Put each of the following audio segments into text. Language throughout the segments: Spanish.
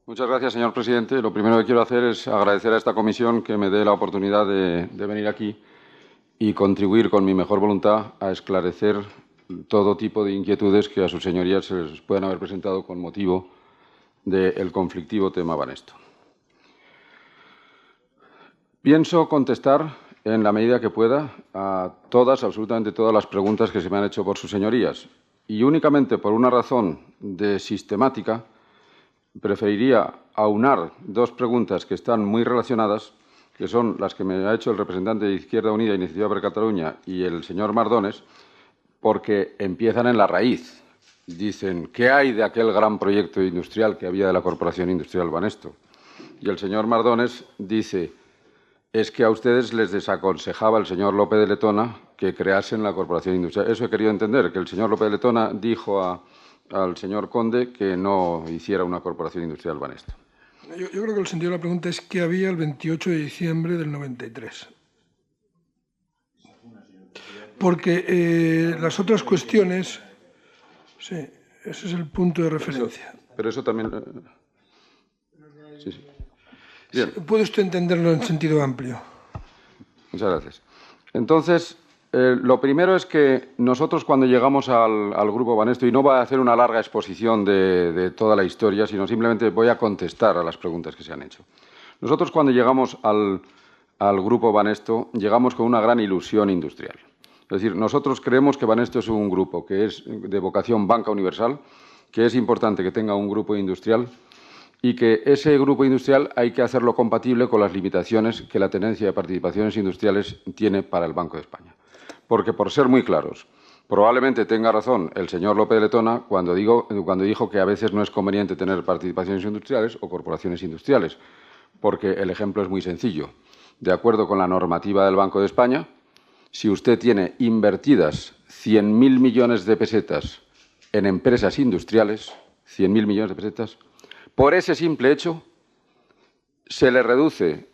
Muchas gracias, señor presidente. Lo primero que quiero hacer es agradecer a esta comisión que me dé la oportunidad de venir aquí y contribuir con mi mejor voluntad a esclarecer todo tipo de inquietudes que a sus señorías se les puedan haber presentado con motivo del conflictivo tema Banesto. Pienso contestar en la medida que pueda a absolutamente todas las preguntas que se me han hecho por sus señorías. Y únicamente por una razón de sistemática, preferiría aunar dos preguntas que están muy relacionadas, que son las que me ha hecho el representante de Izquierda Unida, Iniciativa per Catalunya, y el señor Mardones, porque empiezan en la raíz. Dicen, ¿qué hay de aquel gran proyecto industrial que había de la Corporación Industrial Banesto? Y el señor Mardones dice, es que a ustedes les desaconsejaba el señor López de Letona que creasen la Corporación Industrial. Eso he querido entender, que el señor López de Letona dijo al señor Conde que no hiciera una Corporación Industrial Banesto. Yo creo que el sentido de la pregunta es qué había el 28 de diciembre del 93. Porque las otras cuestiones... Sí, ese es el punto de referencia. Pero eso también... Sí. Bien. Puede usted entenderlo en sentido amplio. Muchas gracias. Entonces, lo primero es que nosotros cuando llegamos al Grupo Banesto, y no voy a hacer una larga exposición de toda la historia, sino simplemente voy a contestar a las preguntas que se han hecho. Nosotros cuando llegamos al Grupo Banesto, llegamos con una gran ilusión industrial. Es decir, nosotros creemos que Banesto es un grupo que es de vocación banca universal, que es importante que tenga un grupo industrial y que ese grupo industrial hay que hacerlo compatible con las limitaciones que la tenencia de participaciones industriales tiene para el Banco de España. Porque, por ser muy claros, probablemente tenga razón el señor López de Letona cuando dijo que a veces no es conveniente tener participaciones industriales o corporaciones industriales, porque el ejemplo es muy sencillo. De acuerdo con la normativa del Banco de España, si usted tiene invertidas 100.000 millones de pesetas en empresas industriales, 100.000 millones de pesetas, por ese simple hecho se le reducen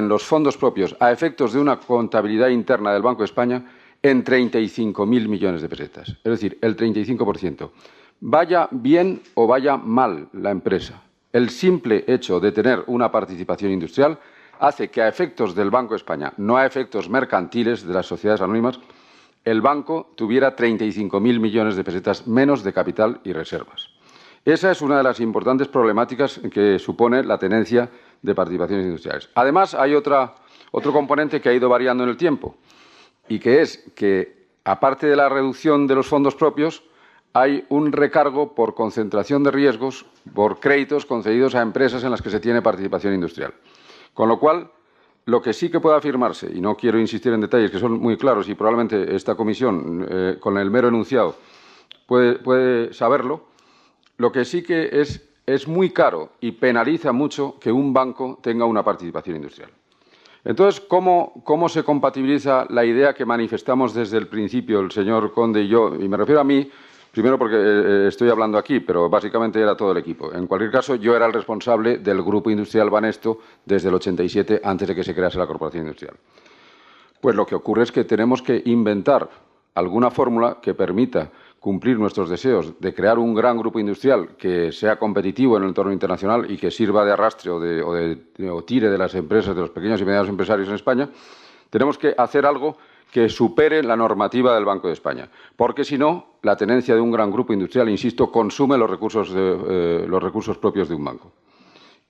los fondos propios a efectos de una contabilidad interna del Banco de España en 35.000 millones de pesetas. Es decir, el 35%. Vaya bien o vaya mal la empresa, el simple hecho de tener una participación industrial hace que a efectos del Banco de España, no a efectos mercantiles de las sociedades anónimas, el banco tuviera 35.000 millones de pesetas menos de capital y reservas. Esa es una de las importantes problemáticas que supone la tenencia de participaciones industriales. Además, hay otro componente que ha ido variando en el tiempo y que es que, aparte de la reducción de los fondos propios, hay un recargo por concentración de riesgos por créditos concedidos a empresas en las que se tiene participación industrial. Con lo cual, lo que sí que puede afirmarse, y no quiero insistir en detalles que son muy claros y probablemente esta comisión, con el mero enunciado, puede saberlo, lo que sí que es muy caro y penaliza mucho que un banco tenga una participación industrial. Entonces, ¿cómo se compatibiliza la idea que manifestamos desde el principio el señor Conde y yo? Y me refiero a mí, primero porque estoy hablando aquí, pero básicamente era todo el equipo. En cualquier caso, yo era el responsable del Grupo Industrial Banesto desde el 87, antes de que se crease la Corporación Industrial. Pues lo que ocurre es que tenemos que inventar alguna fórmula que permita cumplir nuestros deseos de crear un gran grupo industrial que sea competitivo en el entorno internacional y que sirva de arrastre o tire de las empresas, de los pequeños y medianos empresarios en España, tenemos que hacer algo que supere la normativa del Banco de España. Porque, si no, la tenencia de un gran grupo industrial, insisto, consume los recursos propios de un banco.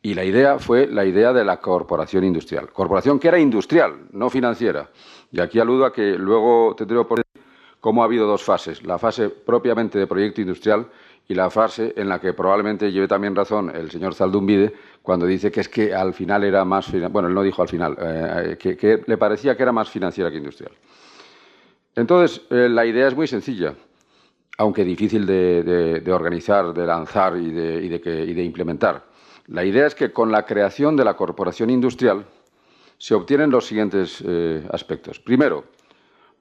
Y la idea fue la idea de la corporación industrial. Corporación que era industrial, no financiera. Y aquí aludo a que luego tendré por cómo ha habido dos fases, la fase propiamente de proyecto industrial y la fase en la que probablemente lleve también razón el señor Zaldumbide cuando dice que es que al final era más... Bueno, él no dijo al final, que le parecía que era más financiera que industrial. Entonces, la idea es muy sencilla, aunque difícil de organizar, de lanzar y de implementar. La idea es que con la creación de la corporación industrial se obtienen los siguientes aspectos. Primero,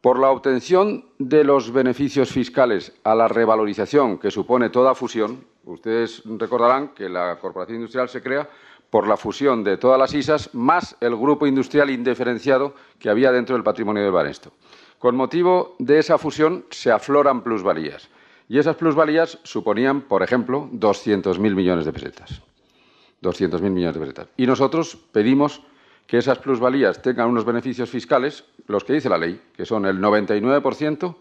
por la obtención de los beneficios fiscales a la revalorización que supone toda fusión, ustedes recordarán que la Corporación Industrial se crea por la fusión de todas las ISAs más el grupo industrial indiferenciado que había dentro del patrimonio de Banesto. Con motivo de esa fusión se afloran plusvalías Y esas plusvalías suponían, por ejemplo, 200.000 millones de pesetas. 200.000 millones de pesetas. Y nosotros pedimos que esas plusvalías tengan unos beneficios fiscales, los que dice la ley, que son el 99%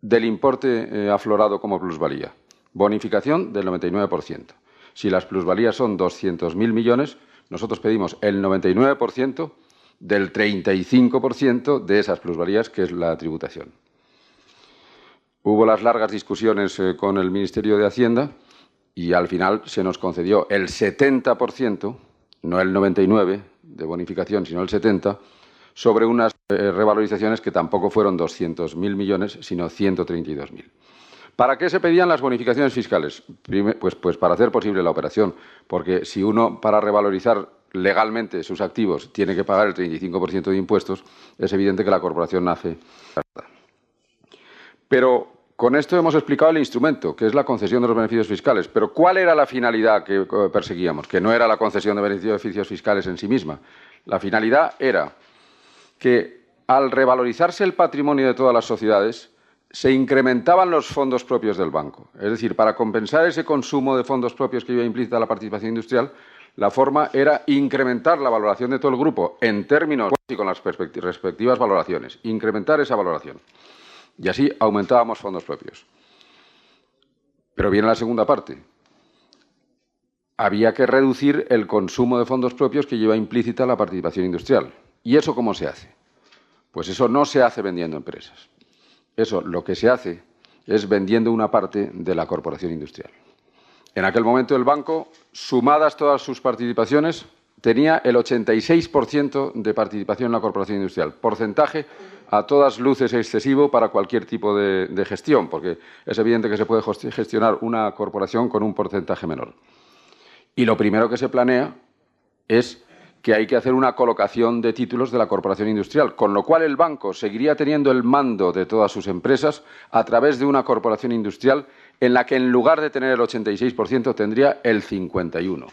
del importe aflorado como plusvalía. Bonificación del 99%. Si las plusvalías son 200.000 millones, nosotros pedimos el 99% del 35% de esas plusvalías, que es la tributación. Hubo las largas discusiones con el Ministerio de Hacienda y al final se nos concedió el 70%, no el 99% de bonificación, sino el 70%, sobre unas revalorizaciones que tampoco fueron 200.000 millones, sino 132.000. ¿Para qué se pedían las bonificaciones fiscales? Pues para hacer posible la operación, porque si uno, para revalorizar legalmente sus activos, tiene que pagar el 35% de impuestos, es evidente que la corporación nace. Pero con esto hemos explicado el instrumento, que es la concesión de los beneficios fiscales. Pero ¿cuál era la finalidad que perseguíamos? Que no era la concesión de beneficios fiscales en sí misma. La finalidad era que, al revalorizarse el patrimonio de todas las sociedades, se incrementaban los fondos propios del banco. Es decir, para compensar ese consumo de fondos propios que iba implícita la participación industrial, la forma era incrementar la valoración de todo el grupo en términos y con las respectivas valoraciones, incrementar esa valoración. Y así aumentábamos fondos propios. Pero viene la segunda parte. Había que reducir el consumo de fondos propios que lleva implícita la participación industrial. ¿Y eso cómo se hace? Pues eso no se hace vendiendo empresas. Eso lo que se hace es vendiendo una parte de la corporación industrial. En aquel momento el banco, sumadas todas sus participaciones, tenía el 86% de participación en la corporación industrial. Porcentaje a todas luces excesivo para cualquier tipo de gestión, porque es evidente que se puede gestionar una corporación con un porcentaje menor. Y lo primero que se planea es que hay que hacer una colocación de títulos de la corporación industrial, con lo cual el banco seguiría teniendo el mando de todas sus empresas a través de una corporación industrial en la que, en lugar de tener el 86%, tendría el 51%.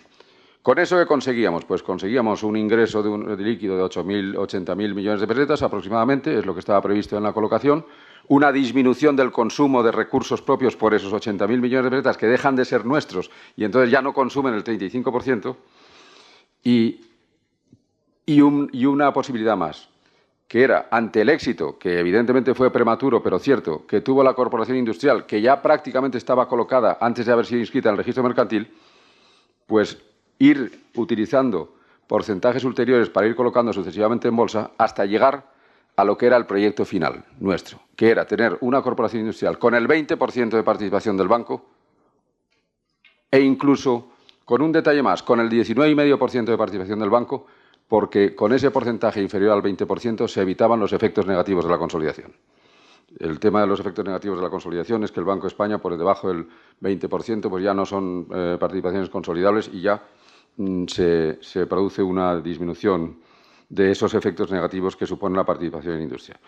¿Con eso qué conseguíamos? Pues conseguíamos un ingreso de líquido de 80.000 millones de pesetas aproximadamente, es lo que estaba previsto en la colocación, una disminución del consumo de recursos propios por esos 80.000 millones de pesetas que dejan de ser nuestros y entonces ya no consumen el 35%, y una posibilidad más, que era, ante el éxito, que evidentemente fue prematuro, pero cierto, que tuvo la corporación industrial, que ya prácticamente estaba colocada antes de haber sido inscrita en el registro mercantil, pues ir utilizando porcentajes ulteriores para ir colocando sucesivamente en bolsa hasta llegar a lo que era el proyecto final nuestro, que era tener una corporación industrial con el 20% de participación del banco e incluso, con un detalle más, con el 19,5% de participación del banco, porque con ese porcentaje inferior al 20% se evitaban los efectos negativos de la consolidación. El tema de los efectos negativos de la consolidación es que el Banco de España, por debajo del 20%, pues ya no son participaciones consolidables y ya se produce una disminución de esos efectos negativos que supone la participación industrial.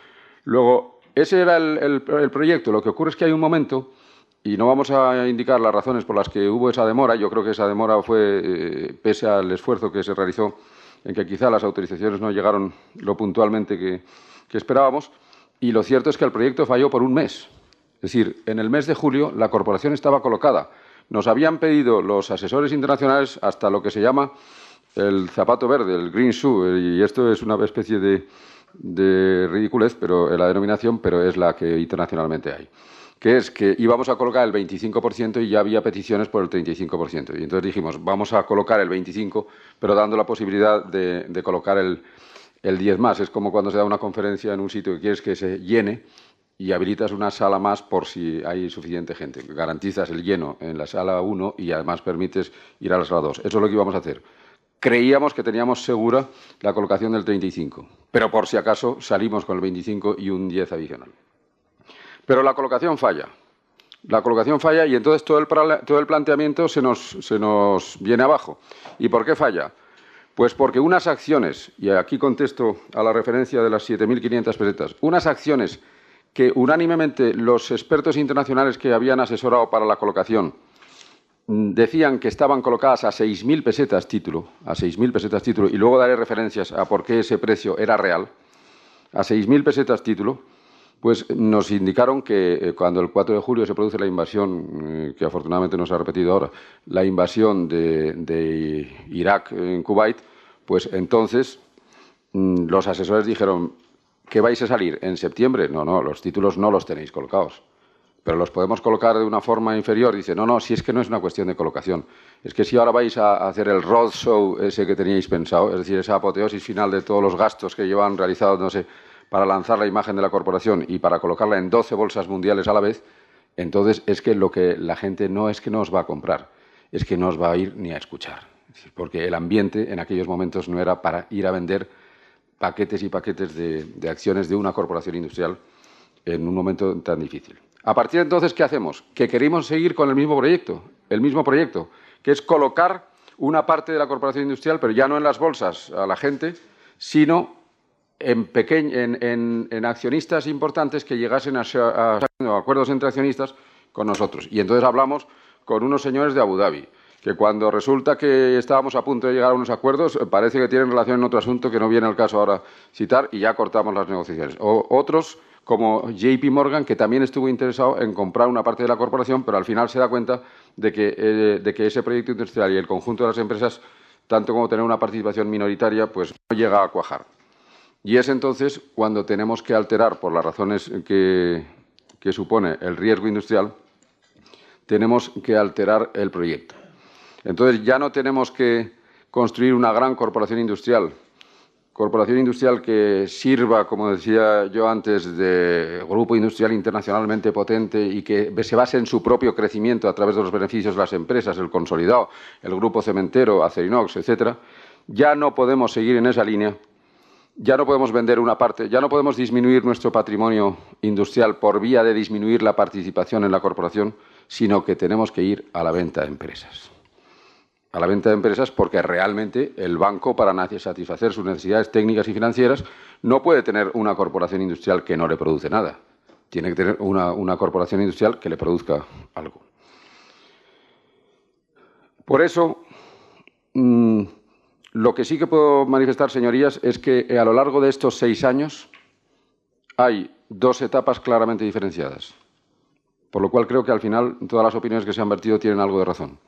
Luego, ese era el proyecto. Lo que ocurre es que hay un momento, y no vamos a indicar las razones por las que hubo esa demora. Yo creo que esa demora fue pese al esfuerzo que se realizó, en que quizá las autorizaciones no llegaron lo puntualmente que esperábamos, y lo cierto es que el proyecto falló por un mes. Es decir, en el mes de julio la corporación estaba colocada. Nos habían pedido los asesores internacionales hasta lo que se llama el zapato verde, el green shoe, y esto es una especie de ridiculez, pero la denominación, pero es la que internacionalmente hay, que es que íbamos a colocar el 25% y ya había peticiones por el 35%. Y entonces dijimos, vamos a colocar el 25%, pero dando la posibilidad de colocar el 10 más. Es como cuando se da una conferencia en un sitio que quieres que se llene y habilitas una sala más por si hay suficiente gente. Garantizas el lleno en la sala 1 y además permites ir a la sala 2. Eso es lo que íbamos a hacer. Creíamos que teníamos segura la colocación del 35%, pero por si acaso salimos con el 25% y un 10 adicional. Pero la colocación falla. La colocación falla y entonces todo el planteamiento se nos viene abajo. ¿Y por qué falla? Pues porque unas acciones, y aquí contesto a la referencia de las 7.500 pesetas, unas acciones que unánimemente los expertos internacionales que habían asesorado para la colocación decían que estaban colocadas a 6.000 pesetas título, y luego daré referencias a por qué ese precio era real, a 6.000 pesetas título, Pues nos indicaron que cuando el 4 de julio se produce la invasión, que afortunadamente no se ha repetido ahora, la invasión de Irak en Kuwait, pues entonces los asesores dijeron, ¿que vais a salir en septiembre? No, no, los títulos no los tenéis colocados, pero los podemos colocar de una forma inferior. Dice, no, no, si es que no es una cuestión de colocación, es que si ahora vais a hacer el roadshow ese que teníais pensado, es decir, esa apoteosis final de todos los gastos que llevan realizados, no sé, para lanzar la imagen de la corporación y para colocarla en 12 bolsas mundiales a la vez, entonces es que lo que la gente no es que no os va a comprar, es que no os va a ir ni a escuchar. Es decir, porque el ambiente en aquellos momentos no era para ir a vender paquetes y paquetes de acciones de una corporación industrial en un momento tan difícil. A partir de entonces, ¿qué hacemos? Que queremos seguir con el mismo proyecto, que es colocar una parte de la corporación industrial, pero ya no en las bolsas a la gente, sino en accionistas importantes que llegasen a acuerdos entre accionistas con nosotros. Y entonces hablamos con unos señores de Abu Dhabi, que cuando resulta que estábamos a punto de llegar a unos acuerdos, parece que tienen relación en otro asunto que no viene al caso ahora citar y ya cortamos las negociaciones. O otros, como JP Morgan, que también estuvo interesado en comprar una parte de la corporación, pero al final se da cuenta de que ese proyecto industrial y el conjunto de las empresas, tanto como tener una participación minoritaria, pues no llega a cuajar. Y es entonces cuando tenemos que alterar, por las razones que supone el riesgo industrial, tenemos que alterar el proyecto. Entonces ya no tenemos que construir una gran corporación industrial que sirva, como decía yo antes, de grupo industrial internacionalmente potente y que se base en su propio crecimiento a través de los beneficios de las empresas, el consolidado, el grupo cementero, Acerinox, etcétera. Ya no podemos seguir en esa línea. Ya no podemos vender una parte, ya no podemos disminuir nuestro patrimonio industrial por vía de disminuir la participación en la corporación, sino que tenemos que ir a la venta de empresas. A la venta de empresas porque realmente el banco, para satisfacer sus necesidades técnicas y financieras, no puede tener una corporación industrial que no le produce nada. Tiene que tener una corporación industrial que le produzca algo. Por eso, lo que sí que puedo manifestar, señorías, es que a lo largo de estos 6 años hay 2 etapas claramente diferenciadas. Por lo cual creo que al final todas las opiniones que se han vertido tienen algo de razón.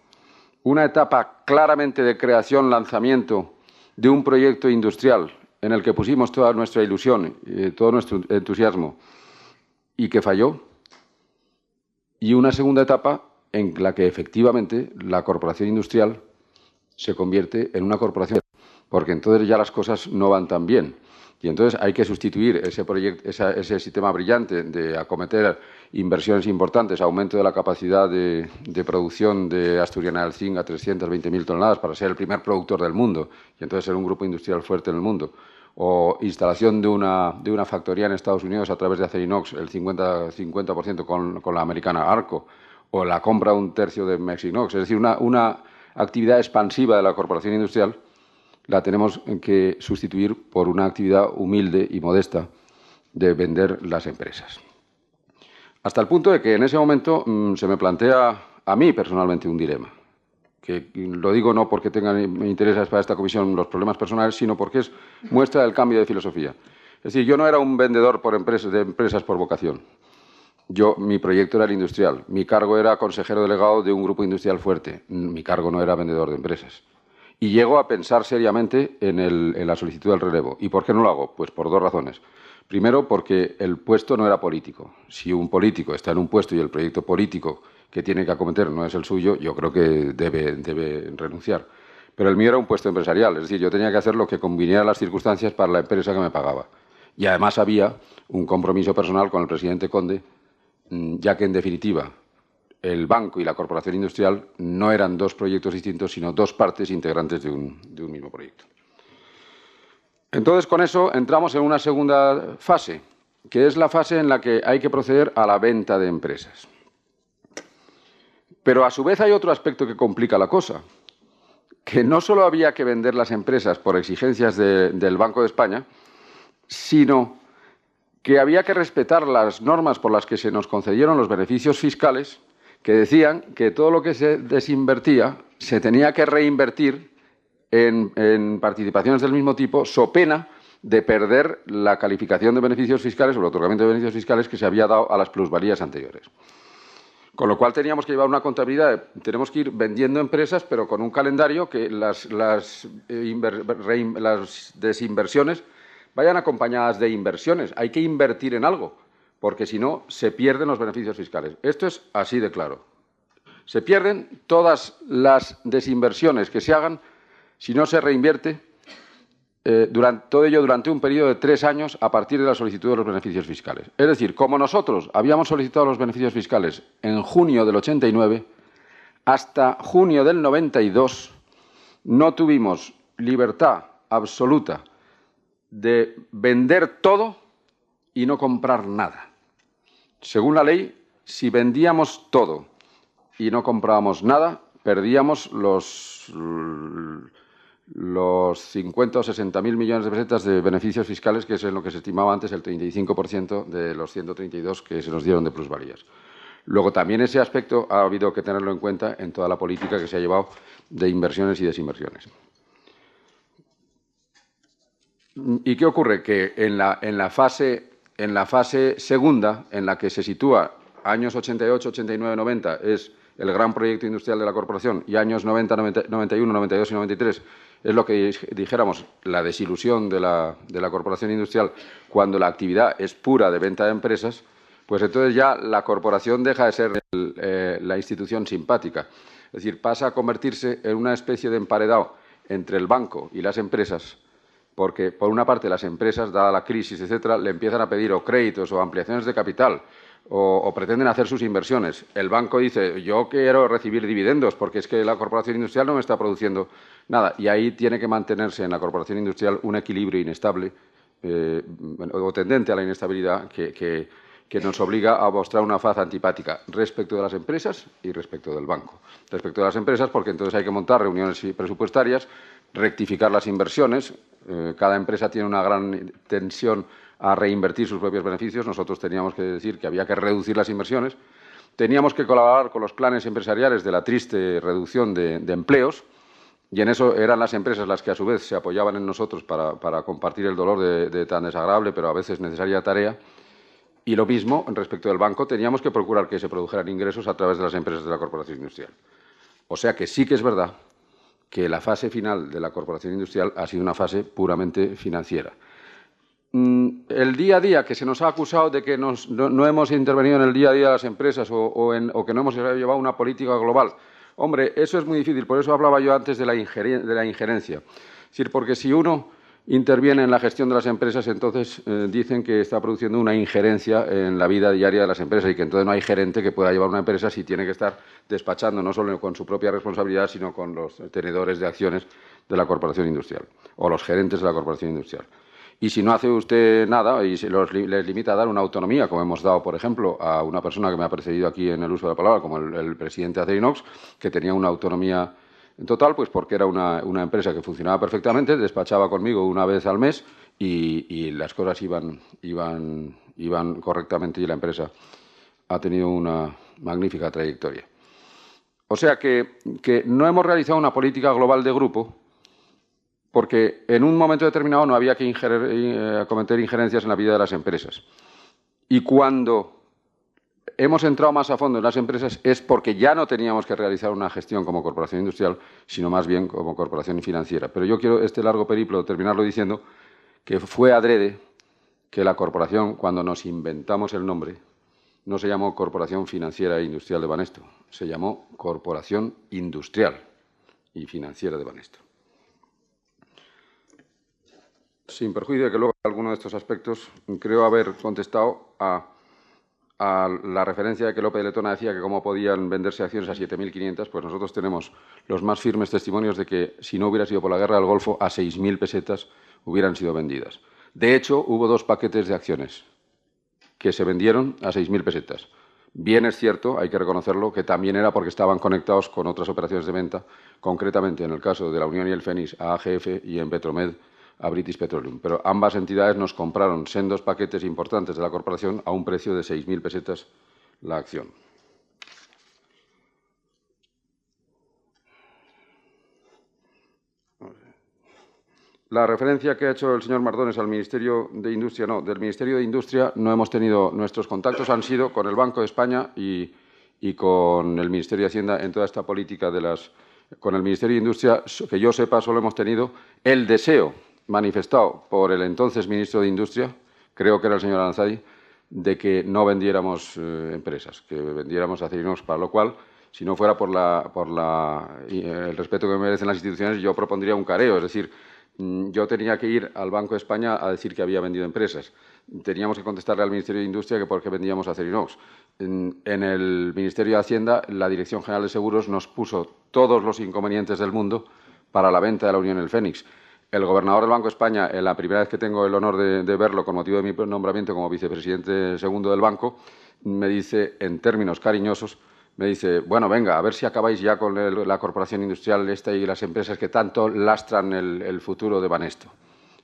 Una etapa claramente de creación, lanzamiento de un proyecto industrial en el que pusimos toda nuestra ilusión, todo nuestro entusiasmo y que falló. Y una segunda etapa en la que efectivamente la corporación industrial se convierte en una corporación, porque entonces ya las cosas no van tan bien. Y entonces hay que sustituir ese sistema brillante de acometer inversiones importantes, aumento de la capacidad de producción de Asturiana del Zinc a 320.000 toneladas para ser el primer productor del mundo y entonces ser un grupo industrial fuerte en el mundo. O instalación de una factoría en Estados Unidos a través de Acerinox, el 50% con la americana Arco, o la compra de 1/3 de Mexinox. Es decir, una actividad expansiva de la corporación industrial la tenemos que sustituir por una actividad humilde y modesta de vender las empresas. Hasta el punto de que en ese momento se me plantea a mí personalmente un dilema, que lo digo no porque tengan intereses para esta comisión los problemas personales, sino porque es muestra del cambio de filosofía. Es decir, yo no era un vendedor de empresas por vocación. Mi proyecto era el industrial. Mi cargo era consejero delegado de un grupo industrial fuerte. Mi cargo no era vendedor de empresas. Y llego a pensar seriamente en la solicitud del relevo. ¿Y por qué no lo hago? Pues por 2 razones. Primero, porque el puesto no era político. Si un político está en un puesto y el proyecto político que tiene que acometer no es el suyo, yo creo que debe renunciar. Pero el mío era un puesto empresarial. Es decir, yo tenía que hacer lo que conviniera las circunstancias para la empresa que me pagaba. Y además había un compromiso personal con el presidente Conde, ya que en definitiva el banco y la corporación industrial no eran 2 proyectos distintos, sino 2 partes integrantes de un mismo proyecto. Entonces, con eso entramos en una segunda fase, que es la fase en la que hay que proceder a la venta de empresas. Pero a su vez hay otro aspecto que complica la cosa, que no solo había que vender las empresas por exigencias del Banco de España, sino que había que respetar las normas por las que se nos concedieron los beneficios fiscales, que decían que todo lo que se desinvertía se tenía que reinvertir en participaciones del mismo tipo, so pena de perder la calificación de beneficios fiscales o el otorgamiento de beneficios fiscales que se había dado a las plusvalías anteriores. Con lo cual teníamos que llevar una contabilidad, tenemos que ir vendiendo empresas, pero con un calendario que las desinversiones vayan acompañadas de inversiones. Hay que invertir en algo, porque si no, se pierden los beneficios fiscales. Esto es así de claro. Se pierden todas las desinversiones que se hagan si no se reinvierte todo ello durante un periodo de 3 años a partir de la solicitud de los beneficios fiscales. Es decir, como nosotros habíamos solicitado los beneficios fiscales en junio del 89, hasta junio del 92 no tuvimos libertad absoluta de vender todo y no comprar nada. Según la ley, si vendíamos todo y no comprábamos nada, perdíamos los 50 o 60.000 millones de pesetas de beneficios fiscales, que es en lo que se estimaba antes el 35% de los 132 que se nos dieron de plusvalías. Luego, también ese aspecto ha habido que tenerlo en cuenta en toda la política que se ha llevado de inversiones y desinversiones. ¿Y qué ocurre? Que en la fase segunda, en la que se sitúa años 88, 89, 90, es el gran proyecto industrial de la corporación, y años 90, 91, 92 y 93 es lo que dijéramos la desilusión de la corporación industrial, cuando la actividad es pura de venta de empresas, pues entonces ya la corporación deja de ser la institución simpática. Es decir, pasa a convertirse en una especie de emparedado entre el banco y las empresas, porque, por una parte, las empresas, dada la crisis, etcétera, le empiezan a pedir o créditos o ampliaciones de capital o pretenden hacer sus inversiones. El banco dice, yo quiero recibir dividendos porque es que la corporación industrial no me está produciendo nada. Y ahí tiene que mantenerse en la corporación industrial un equilibrio inestable o tendente a la inestabilidad que nos obliga a mostrar una faz antipática respecto de las empresas y respecto del banco. Respecto de las empresas, porque entonces hay que montar reuniones presupuestarias, rectificar las inversiones. Cada empresa tiene una gran tensión a reinvertir sus propios beneficios. Nosotros teníamos que decir que había que reducir las inversiones. Teníamos que colaborar con los planes empresariales de la triste reducción de empleos, y en eso eran las empresas las que a su vez se apoyaban en nosotros para compartir el dolor de tan desagradable pero a veces necesaria tarea. Y lo mismo respecto del banco, teníamos que procurar que se produjeran ingresos a través de las empresas de la corporación industrial. O sea que sí que es verdad que la fase final de la corporación industrial ha sido una fase puramente financiera. El día a día, que se nos ha acusado de que no hemos intervenido en el día a día de las empresas o que no hemos llevado una política global. Hombre, eso es muy difícil, por eso hablaba yo antes de la injerencia. Es decir, porque si uno interviene en la gestión de las empresas, entonces dicen que está produciendo una injerencia en la vida diaria de las empresas y que entonces no hay gerente que pueda llevar una empresa si tiene que estar despachando no solo con su propia responsabilidad, sino con los tenedores de acciones de la corporación industrial o los gerentes de la corporación industrial. Y si no hace usted nada y les limita a dar una autonomía, como hemos dado, por ejemplo, a una persona que me ha precedido aquí en el uso de la palabra, como el presidente de Acerinox, que tenía una autonomía en total, pues porque era una empresa que funcionaba perfectamente, despachaba conmigo una vez al mes y las cosas iban correctamente y la empresa ha tenido una magnífica trayectoria. O sea que no hemos realizado una política global de grupo, porque en un momento determinado no había que cometer injerencias en la vida de las empresas. Y cuando hemos entrado más a fondo en las empresas es porque ya no teníamos que realizar una gestión como corporación industrial, sino más bien como corporación financiera. Pero yo quiero este largo periplo terminarlo diciendo que fue adrede que la corporación, cuando nos inventamos el nombre, no se llamó Corporación Financiera e Industrial de Banesto, se llamó Corporación Industrial y Financiera de Banesto. Sin perjuicio de que luego alguno de estos aspectos creo haber contestado a la referencia de que López de Letona decía que cómo podían venderse acciones a 7.500, pues nosotros tenemos los más firmes testimonios de que si no hubiera sido por la guerra del Golfo, a 6.000 pesetas hubieran sido vendidas. De hecho, hubo 2 paquetes de acciones que se vendieron a 6.000 pesetas. Bien es cierto, hay que reconocerlo, que también era porque estaban conectados con otras operaciones de venta, concretamente en el caso de la Unión y el Fénix a AGF y en Petromed a British Petroleum. Pero ambas entidades nos compraron sendos paquetes importantes de la corporación a un precio de 6.000 pesetas la acción. La referencia que ha hecho el señor Mardones al Ministerio de Industria, no, del Ministerio de Industria no hemos tenido, nuestros contactos han sido con el Banco de España y con el Ministerio de Hacienda en toda esta política con el Ministerio de Industria, que yo sepa, solo hemos tenido el deseo manifestado por el entonces ministro de Industria, creo que era el señor Aranzadi, de que no vendiéramos empresas, que vendiéramos Acerinox, para lo cual, si no fuera por el respeto que me merecen las instituciones, yo propondría un careo, es decir, yo tenía que ir al Banco de España a decir que había vendido empresas. Teníamos que contestarle al Ministerio de Industria que por qué vendíamos Acerinox. En el Ministerio de Hacienda, la Dirección General de Seguros nos puso todos los inconvenientes del mundo para la venta de la Unión El Fénix. El gobernador del Banco de España, en la primera vez que tengo el honor de verlo con motivo de mi nombramiento como vicepresidente segundo del banco, me dice, en términos cariñosos, me dice, bueno, venga, a ver si acabáis ya con la corporación industrial esta y las empresas que tanto lastran el futuro de Banesto.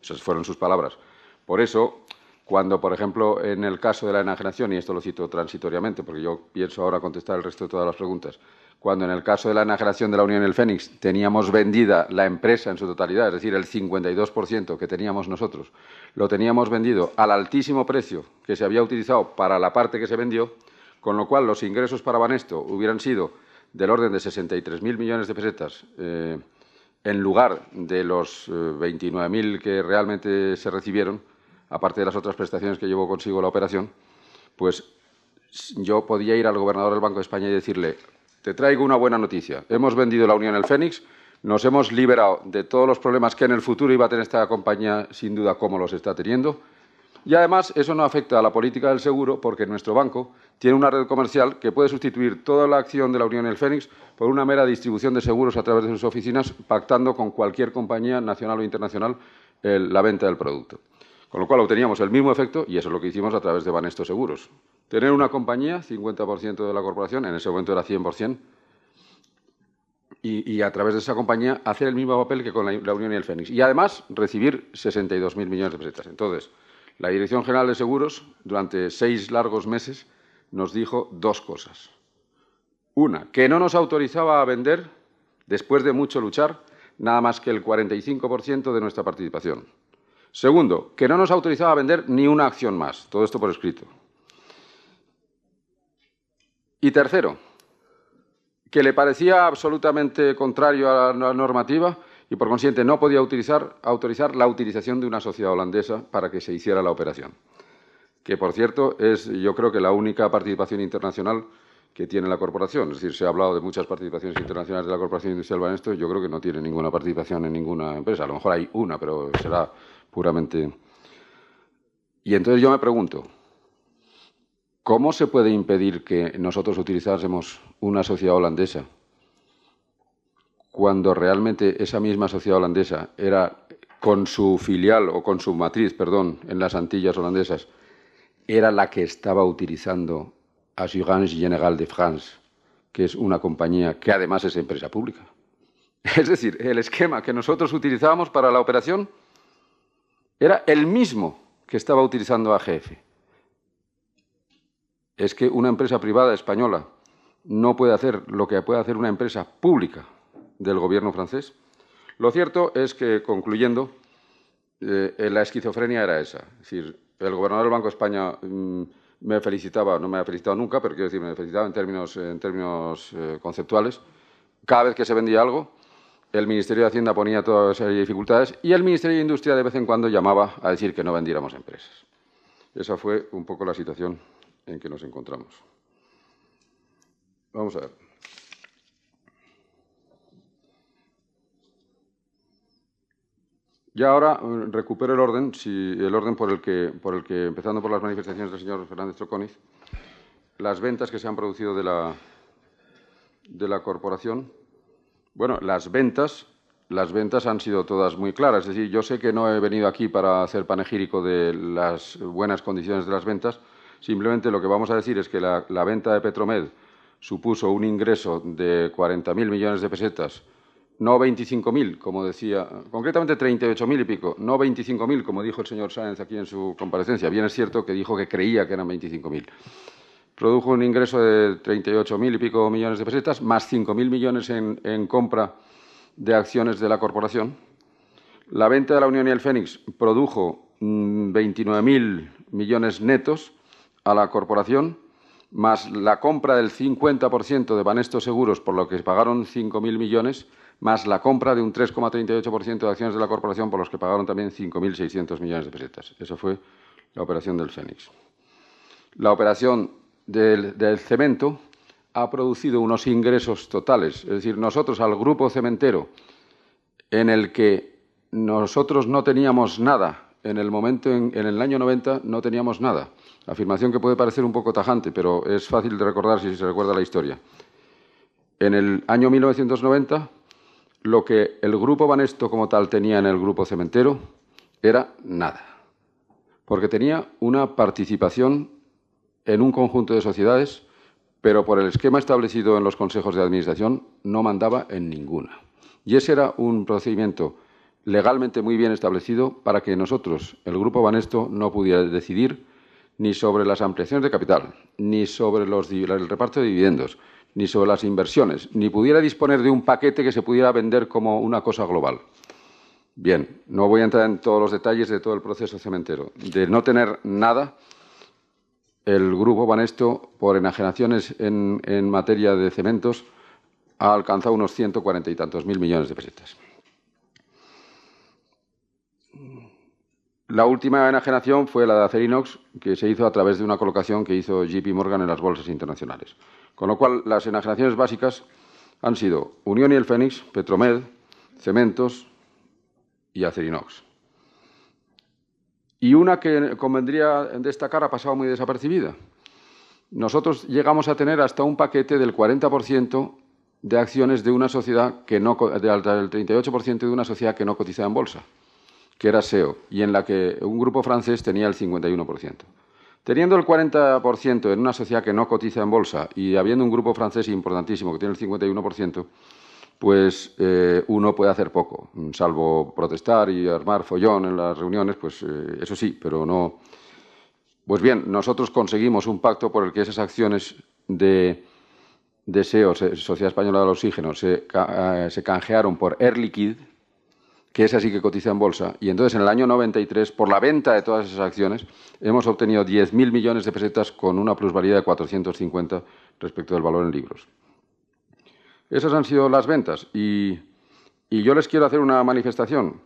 Esas fueron sus palabras. Por eso, cuando, por ejemplo, en el caso de la enajenación, y esto lo cito transitoriamente, porque yo pienso ahora contestar el resto de todas las preguntas, cuando en el caso de la enajenación de la Unión El Fénix teníamos vendida la empresa en su totalidad, es decir, el 52% que teníamos nosotros, lo teníamos vendido al altísimo precio que se había utilizado para la parte que se vendió, con lo cual los ingresos para Banesto hubieran sido del orden de 63.000 millones de pesetas en lugar de los 29.000 que realmente se recibieron, aparte de las otras prestaciones que llevó consigo la operación, pues yo podía ir al gobernador del Banco de España y decirle, te traigo una buena noticia, hemos vendido la Unión El Fénix, nos hemos liberado de todos los problemas que en el futuro iba a tener esta compañía, sin duda, como los está teniendo. Y además, eso no afecta a la política del seguro porque nuestro banco tiene una red comercial que puede sustituir toda la acción de la Unión El Fénix por una mera distribución de seguros a través de sus oficinas, pactando con cualquier compañía nacional o internacional la venta del producto. Con lo cual obteníamos el mismo efecto y eso es lo que hicimos a través de Banesto Seguros. Tener una compañía, 50% de la corporación, en ese momento era 100%, y a través de esa compañía hacer el mismo papel que con la Unión y el Fénix. Y además recibir 62.000 millones de pesetas. Entonces, la Dirección General de Seguros, durante 6 largos meses, nos dijo 2 cosas. Una, que no nos autorizaba a vender, después de mucho luchar, nada más que el 45% de nuestra participación. Segundo, que no nos autorizaba a vender ni una acción más. Todo esto por escrito. Y tercero, que le parecía absolutamente contrario a la normativa y, por consiguiente, no podía autorizar la utilización de una sociedad holandesa para que se hiciera la operación. Que, por cierto, es, yo creo que la única participación internacional que tiene la corporación. Es decir, se ha hablado de muchas participaciones internacionales de la Corporación Industrial Banesto. Yo creo que no tiene ninguna participación en ninguna empresa. A lo mejor hay una, pero será puramente... Y entonces yo me pregunto, ¿cómo se puede impedir que nosotros utilizásemos una sociedad holandesa cuando realmente esa misma sociedad holandesa era, con su filial o con su matriz, perdón, en las Antillas holandesas, era la que estaba utilizando Assurance Générale de France, que es una compañía que además es empresa pública? Es decir, el esquema que nosotros utilizábamos para la operación era el mismo que estaba utilizando AGF. Es que una empresa privada española no puede hacer lo que puede hacer una empresa pública del gobierno francés. Lo cierto es que, concluyendo, la esquizofrenia era esa. Es decir, el gobernador del Banco de España me felicitaba, no me ha felicitado nunca, pero quiero decir, me felicitaba en términos conceptuales. Cada vez que se vendía algo, el Ministerio de Hacienda ponía toda esa serie de dificultades y el Ministerio de Industria de vez en cuando llamaba a decir que no vendiéramos empresas. Esa fue un poco la situación en que nos encontramos. Vamos a ver. Ya ahora recupero el orden por el que, empezando por las manifestaciones del señor Fernández Troconiz, las ventas que se han producido de la corporación. Bueno, las ventas han sido todas muy claras. Es decir, yo sé que no he venido aquí para hacer panegírico de las buenas condiciones de las ventas. Simplemente lo que vamos a decir es que la venta de Petromed supuso un ingreso de 40.000 millones de pesetas, no 25.000, como decía, concretamente 38.000 y pico, no 25.000, como dijo el señor Sáenz aquí en su comparecencia. Bien es cierto que dijo que creía que eran 25.000. Produjo un ingreso de 38.000 y pico millones de pesetas, más 5.000 millones en compra de acciones de la corporación, La venta de la Unión y el Fénix produjo 29.000 millones netos a la corporación, más la compra del 50% de Banesto Seguros, por lo que pagaron 5.000 millones, más la compra de un 3,38% de acciones de la corporación, por los que pagaron también 5.600 millones de pesetas. Eso fue la operación del Fénix. La operación del cemento ha producido unos ingresos totales. Es decir, nosotros al grupo cementero, en el que nosotros no teníamos nada, en el momento, en el año 90, no teníamos nada. Afirmación que puede parecer un poco tajante, pero es fácil de recordar si se recuerda la historia. En el año 1990, lo que el grupo Banesto como tal tenía en el grupo cementero era nada, porque tenía una participación en un conjunto de sociedades, pero por el esquema establecido en los consejos de administración no mandaba en ninguna. Y ese era un procedimiento legalmente muy bien establecido para que nosotros, el grupo Banesto, no pudiera decidir ni sobre las ampliaciones de capital, ni sobre el reparto de dividendos, ni sobre las inversiones, ni pudiera disponer de un paquete que se pudiera vender como una cosa global. Bien, no voy a entrar en todos los detalles de todo el proceso cementero. De no tener nada, el grupo Banesto, por enajenaciones en materia de cementos, ha alcanzado unos 140 y tantos mil millones de pesetas. La última enajenación fue la de Acerinox, que se hizo a través de una colocación que hizo JP Morgan en las bolsas internacionales. Con lo cual, las enajenaciones básicas han sido Unión y el Fénix, Petromed, Cementos y Acerinox. Y una que convendría destacar ha pasado muy desapercibida. Nosotros llegamos a tener hasta un paquete del 40% de acciones de una sociedad que no, del 38% de una sociedad que no cotizaba en bolsa, que era SEO, y en la que un grupo francés tenía el 51%. Teniendo el 40% en una sociedad que no cotiza en bolsa y habiendo un grupo francés importantísimo que tiene el 51%, pues uno puede hacer poco, salvo protestar y armar follón en las reuniones, pues eso sí, pero no. Pues bien, nosotros conseguimos un pacto por el que esas acciones de SEO, Sociedad Española del Oxígeno, se canjearon por Air Liquide, que es así que cotiza en bolsa, y entonces en el año 93, por la venta de todas esas acciones, hemos obtenido 10.000 millones de pesetas con una plusvalía de 450 respecto del valor en libros. Esas han sido las ventas, y yo les quiero hacer una manifestación.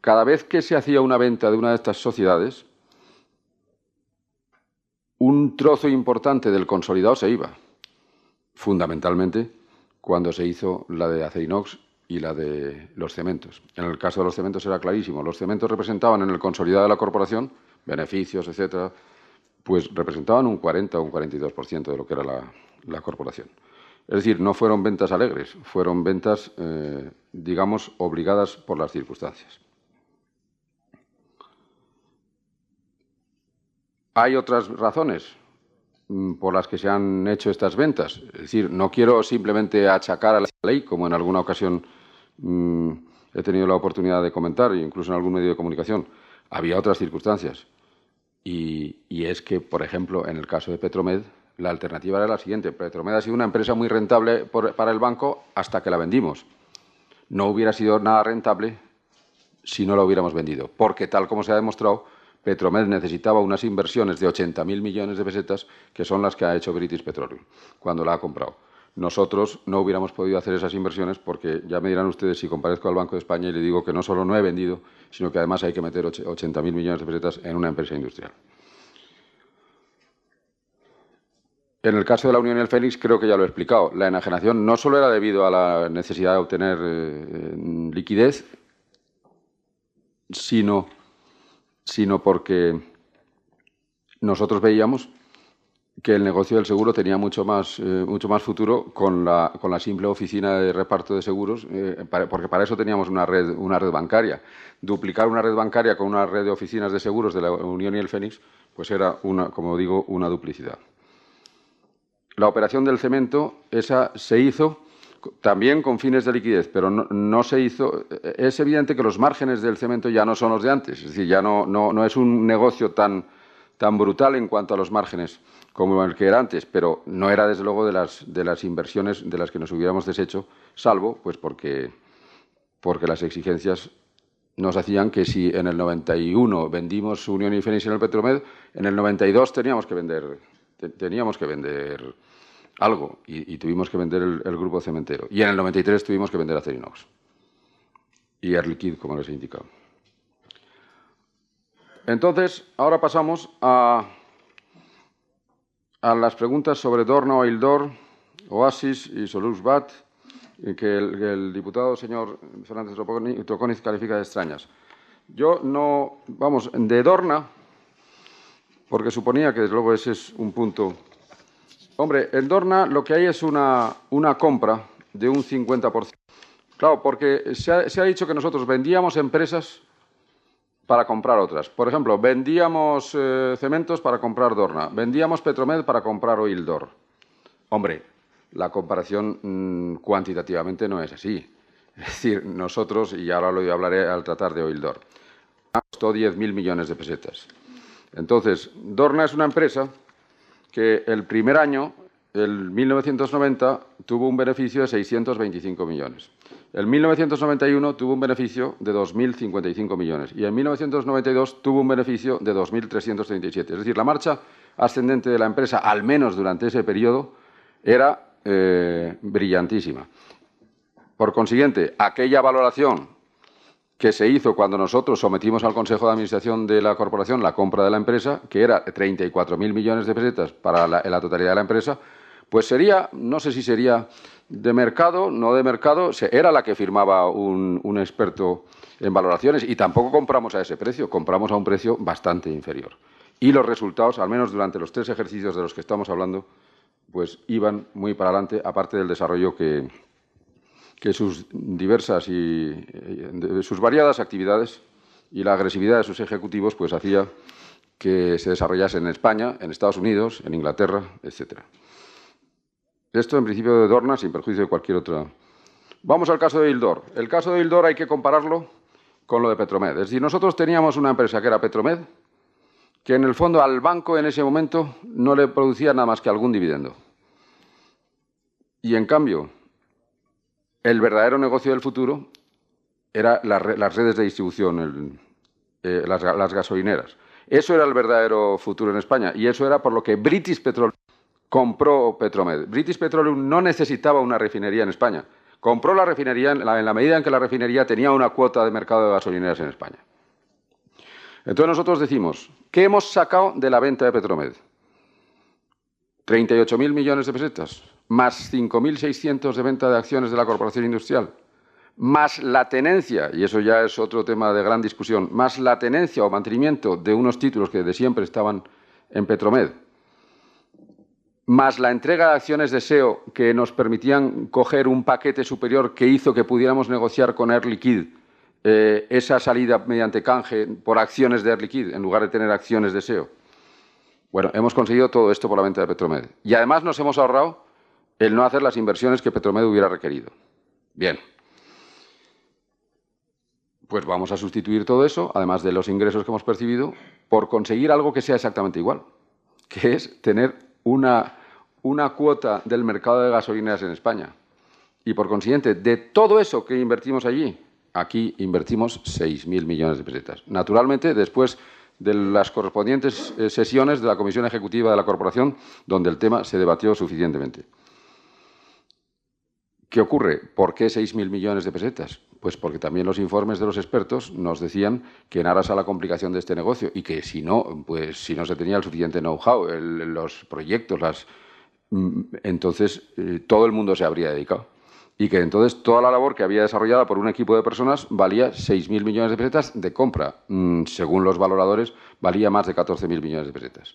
Cada vez que se hacía una venta de una de estas sociedades, un trozo importante del consolidado se iba, fundamentalmente cuando se hizo la de Acerinox y la de los cementos. En el caso de los cementos era clarísimo. Los cementos representaban en el consolidado de la corporación, beneficios, etcétera, pues representaban un 40 o un 42% de lo que era la corporación. Es decir, no fueron ventas alegres, fueron ventas, digamos, obligadas por las circunstancias. Hay otras razones por las que se han hecho estas ventas. Es decir, no quiero simplemente achacar a la ley, como en alguna ocasión he tenido la oportunidad de comentar, incluso en algún medio de comunicación. Había otras circunstancias. Y es que, por ejemplo, en el caso de Petromed, la alternativa era la siguiente. Petromed ha sido una empresa muy rentable para el banco hasta que la vendimos. No hubiera sido nada rentable si no la hubiéramos vendido, porque tal como se ha demostrado, Petromed necesitaba unas inversiones de 80.000 millones de pesetas, que son las que ha hecho British Petroleum cuando la ha comprado. Nosotros no hubiéramos podido hacer esas inversiones porque ya me dirán ustedes si comparezco al Banco de España y le digo que no solo no he vendido, sino que además hay que meter 80.000 millones de pesetas en una empresa industrial. En el caso de la Unión y el Fénix creo que ya lo he explicado. La enajenación no solo era debido a la necesidad de obtener liquidez, sino porque nosotros veíamos que el negocio del seguro tenía mucho más futuro con la simple oficina de reparto de seguros, porque para eso teníamos una red bancaria. Duplicar una red bancaria con una red de oficinas de seguros de la Unión y el Fénix, pues era, como digo, una duplicidad. La operación del cemento, esa se hizo también con fines de liquidez, pero no se hizo. Es evidente que los márgenes del cemento ya no son los de antes, es decir, ya no es un negocio tan brutal en cuanto a los márgenes como el que era antes, pero no era desde luego de las inversiones de las que nos hubiéramos deshecho, salvo pues porque las exigencias nos hacían que si en el 91 vendimos Unión y Fenicia en el Petromed, en el 92 teníamos que vender algo y tuvimos que vender el grupo cementero. Y en el 93 tuvimos que vender Acerinox y Air Liquide, como les he indicado. Entonces, ahora pasamos a las preguntas sobre Dorna, Oildor, Oasis y Solus-Bat, que el diputado señor Fernández Troconiz califica de extrañas. Yo no, vamos, de Dorna, porque suponía que desde luego ese es un punto. Hombre, en Dorna lo que hay es una compra de un 50%. Claro, porque se ha dicho que nosotros vendíamos empresas para comprar otras. Por ejemplo, vendíamos cementos para comprar Dorna, vendíamos Petromed para comprar Oildor. Hombre, la comparación cuantitativamente no es así. Es decir, nosotros, y ahora lo hablaré al tratar de Oildor, costó 10.000 millones de pesetas. Entonces, Dorna es una empresa que el primer año, el 1990, tuvo un beneficio de 625 millones. En 1991 tuvo un beneficio de 2.055 millones y en 1992 tuvo un beneficio de 2.337. Es decir, la marcha ascendente de la empresa, al menos durante ese periodo, era brillantísima. Por consiguiente, aquella valoración que se hizo cuando nosotros sometimos al Consejo de Administración de la corporación la compra de la empresa, que era 34.000 millones de pesetas para la totalidad de la empresa, pues sería, no sé si sería de mercado, no de mercado, era la que firmaba un experto en valoraciones y tampoco compramos a ese precio, compramos a un precio bastante inferior. Y los resultados, al menos durante los 3 ejercicios de los que estamos hablando, pues iban muy para adelante, aparte del desarrollo que sus diversas y sus variadas actividades y la agresividad de sus ejecutivos pues hacía que se desarrollase en España, en Estados Unidos, en Inglaterra, etcétera. Esto en principio de Dorna, sin perjuicio de cualquier otra. Vamos al caso de Oildor. El caso de Oildor hay que compararlo con lo de Petromed. Es decir, nosotros teníamos una empresa que era Petromed, que en el fondo al banco en ese momento no le producía nada más que algún dividendo. Y en cambio, el verdadero negocio del futuro era las redes de distribución, las gasolineras. Eso era el verdadero futuro en España y eso era por lo que British Petroleum compró Petromed. British Petroleum no necesitaba una refinería en España. Compró la refinería en la medida en que la refinería tenía una cuota de mercado de gasolineras en España. Entonces nosotros decimos, ¿qué hemos sacado de la venta de Petromed? 38.000 millones de pesetas, más 5.600 de venta de acciones de la Corporación Industrial, más la tenencia, y eso ya es otro tema de gran discusión, más la tenencia o mantenimiento de unos títulos que de siempre estaban en Petromed, más la entrega de acciones de SEO que nos permitían coger un paquete superior que hizo que pudiéramos negociar con Air Liquide esa salida mediante canje por acciones de Air Liquide en lugar de tener acciones de SEO. Bueno, hemos conseguido todo esto por la venta de Petromed. Y además nos hemos ahorrado el no hacer las inversiones que Petromed hubiera requerido. Bien. Pues vamos a sustituir todo eso, además de los ingresos que hemos percibido, por conseguir algo que sea exactamente igual, que es tener una cuota del mercado de gasolineras en España. Y por consiguiente, de todo eso que invertimos allí, aquí invertimos 6.000 millones de pesetas. Naturalmente, después de las correspondientes sesiones de la Comisión Ejecutiva de la Corporación, donde el tema se debatió suficientemente. ¿Qué ocurre? ¿Por qué 6.000 millones de pesetas? Pues porque también los informes de los expertos nos decían que en aras a la complicación de este negocio y que si no, pues si no se tenía el suficiente know-how, los proyectos, entonces todo el mundo se habría dedicado. Y que entonces toda la labor que había desarrollada por un equipo de personas valía 6.000 millones de pesetas de compra. Según los valoradores, valía más de 14.000 millones de pesetas.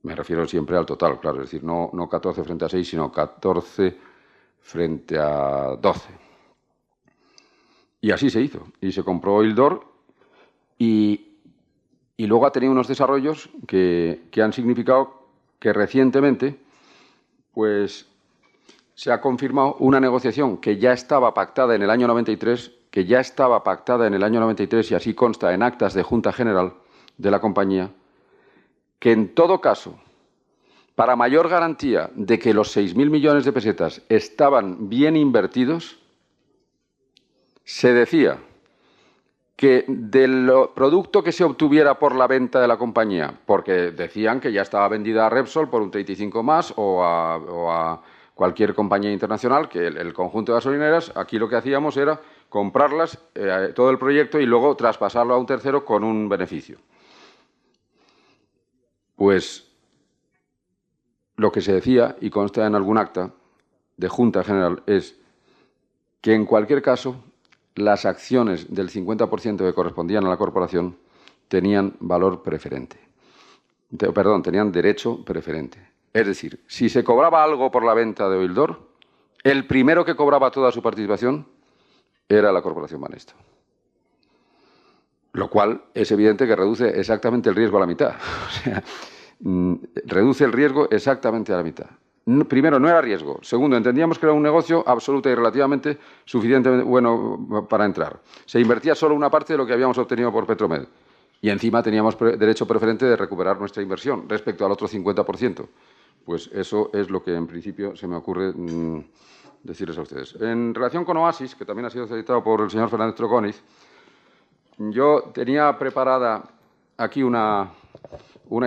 Me refiero siempre al total, claro, es decir, no 14 frente a 6, sino 14 frente a 12. Y así se hizo. Y se compró Oildor y luego ha tenido unos desarrollos que han significado que recientemente pues se ha confirmado una negociación que ya estaba pactada en el año 93, y así consta en actas de Junta General de la compañía, que en todo caso, para mayor garantía de que los 6.000 millones de pesetas estaban bien invertidos, se decía que del producto que se obtuviera por la venta de la compañía, porque decían que ya estaba vendida a Repsol por un 35 más o a cualquier compañía internacional, que el conjunto de gasolineras, aquí lo que hacíamos era comprarlas, todo el proyecto, y luego traspasarlo a un tercero con un beneficio. Pues lo que se decía, y consta en algún acta de Junta General, es que en cualquier caso las acciones del 50% que correspondían a la corporación tenían valor preferente. Perdón, tenían derecho preferente. Es decir, si se cobraba algo por la venta de Oildor, el primero que cobraba toda su participación era la Corporación Banesto. Lo cual es evidente que reduce exactamente el riesgo a la mitad. O sea, reduce el riesgo exactamente a la mitad. Primero, no era riesgo. Segundo, entendíamos que era un negocio absoluto y relativamente suficientemente bueno para entrar. Se invertía solo una parte de lo que habíamos obtenido por Petromed. Y encima teníamos derecho preferente de recuperar nuestra inversión respecto al otro 50%. Pues eso es lo que en principio se me ocurre decirles a ustedes. En relación con Oasis, que también ha sido citado por el señor Fernández Troconiz, yo tenía preparada aquí una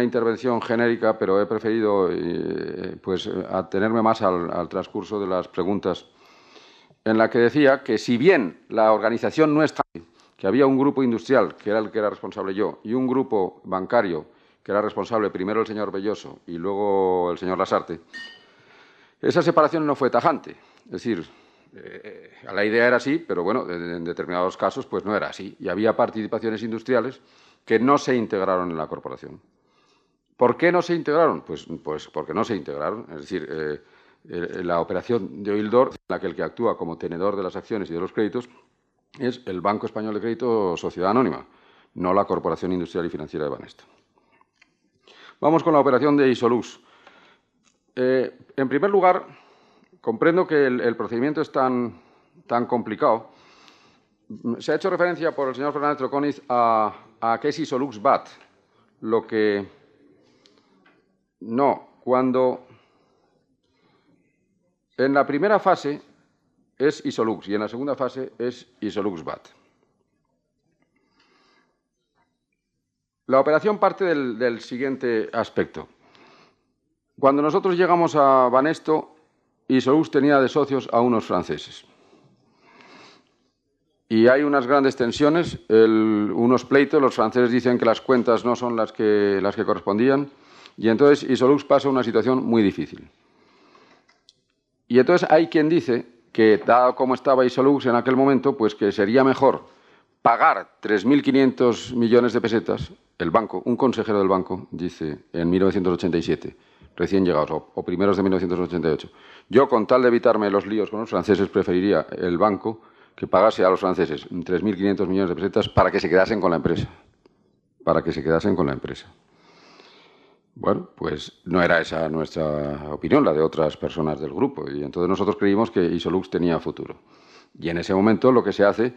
intervención genérica, pero he preferido pues, atenerme más al transcurso de las preguntas, en la que decía que si bien la organización no está, que había un grupo industrial, que era el que era responsable yo, y un grupo bancario, que era responsable primero el señor Belloso y luego el señor Lasarte, esa separación no fue tajante. Es decir, la idea era así, pero bueno, en determinados casos pues no era así. Y había participaciones industriales que no se integraron en la corporación. ¿Por qué no se integraron? Pues porque no se integraron. Es decir, la operación de Oildor, en la que el que actúa como tenedor de las acciones y de los créditos es el Banco Español de Crédito Sociedad Anónima, no la Corporación Industrial y Financiera de Banesto. Vamos con la operación de Isolux. En primer lugar, comprendo que el procedimiento es tan complicado. Se ha hecho referencia por el señor Fernández Troconiz a que es Isolux BAT. Lo que no, cuando en la primera fase es Isolux y en la segunda fase es Isolux BAT. La operación parte del siguiente aspecto. Cuando nosotros llegamos a Banesto, Isolux tenía de socios a unos franceses. Y hay unas grandes tensiones, unos pleitos, los franceses dicen que las cuentas no son las que correspondían, y entonces Isolux pasa una situación muy difícil. Y entonces hay quien dice que, dado como estaba Isolux en aquel momento, pues que sería mejor pagar 3.500 millones de pesetas, el banco, un consejero del banco, dice en 1987, recién llegados, o primeros de 1988. Yo, con tal de evitarme los líos con los franceses, preferiría el banco que pagase a los franceses 3.500 millones de pesetas para que se quedasen con la empresa. Para que se quedasen con la empresa. Bueno, pues no era esa nuestra opinión, la de otras personas del grupo. Y entonces nosotros creímos que Isolux tenía futuro. Y en ese momento lo que se hace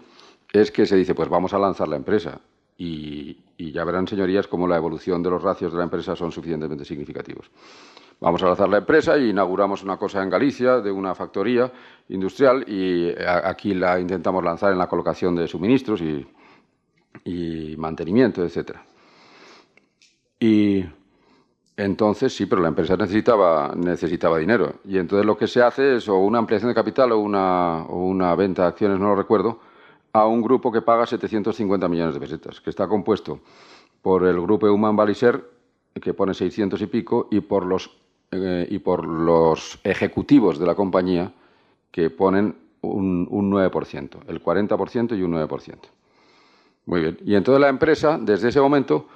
es que se dice, pues vamos a lanzar la empresa. Y ya verán, señorías, cómo la evolución de los ratios de la empresa son suficientemente significativos. Vamos a lanzar la empresa y inauguramos una cosa en Galicia, de una factoría industrial, y aquí la intentamos lanzar en la colocación de suministros y mantenimiento, etc. Y entonces, sí, pero la empresa necesitaba dinero. Y entonces lo que se hace es o una ampliación de capital o una venta de acciones, no lo recuerdo, a un grupo que paga 750 millones de pesetas, que está compuesto por el grupo Human Baliser, que pone 600 y pico, y por los ejecutivos de la compañía, que ponen un 9%, el 40% y un 9%. Muy bien. Y entonces la empresa, desde ese momento,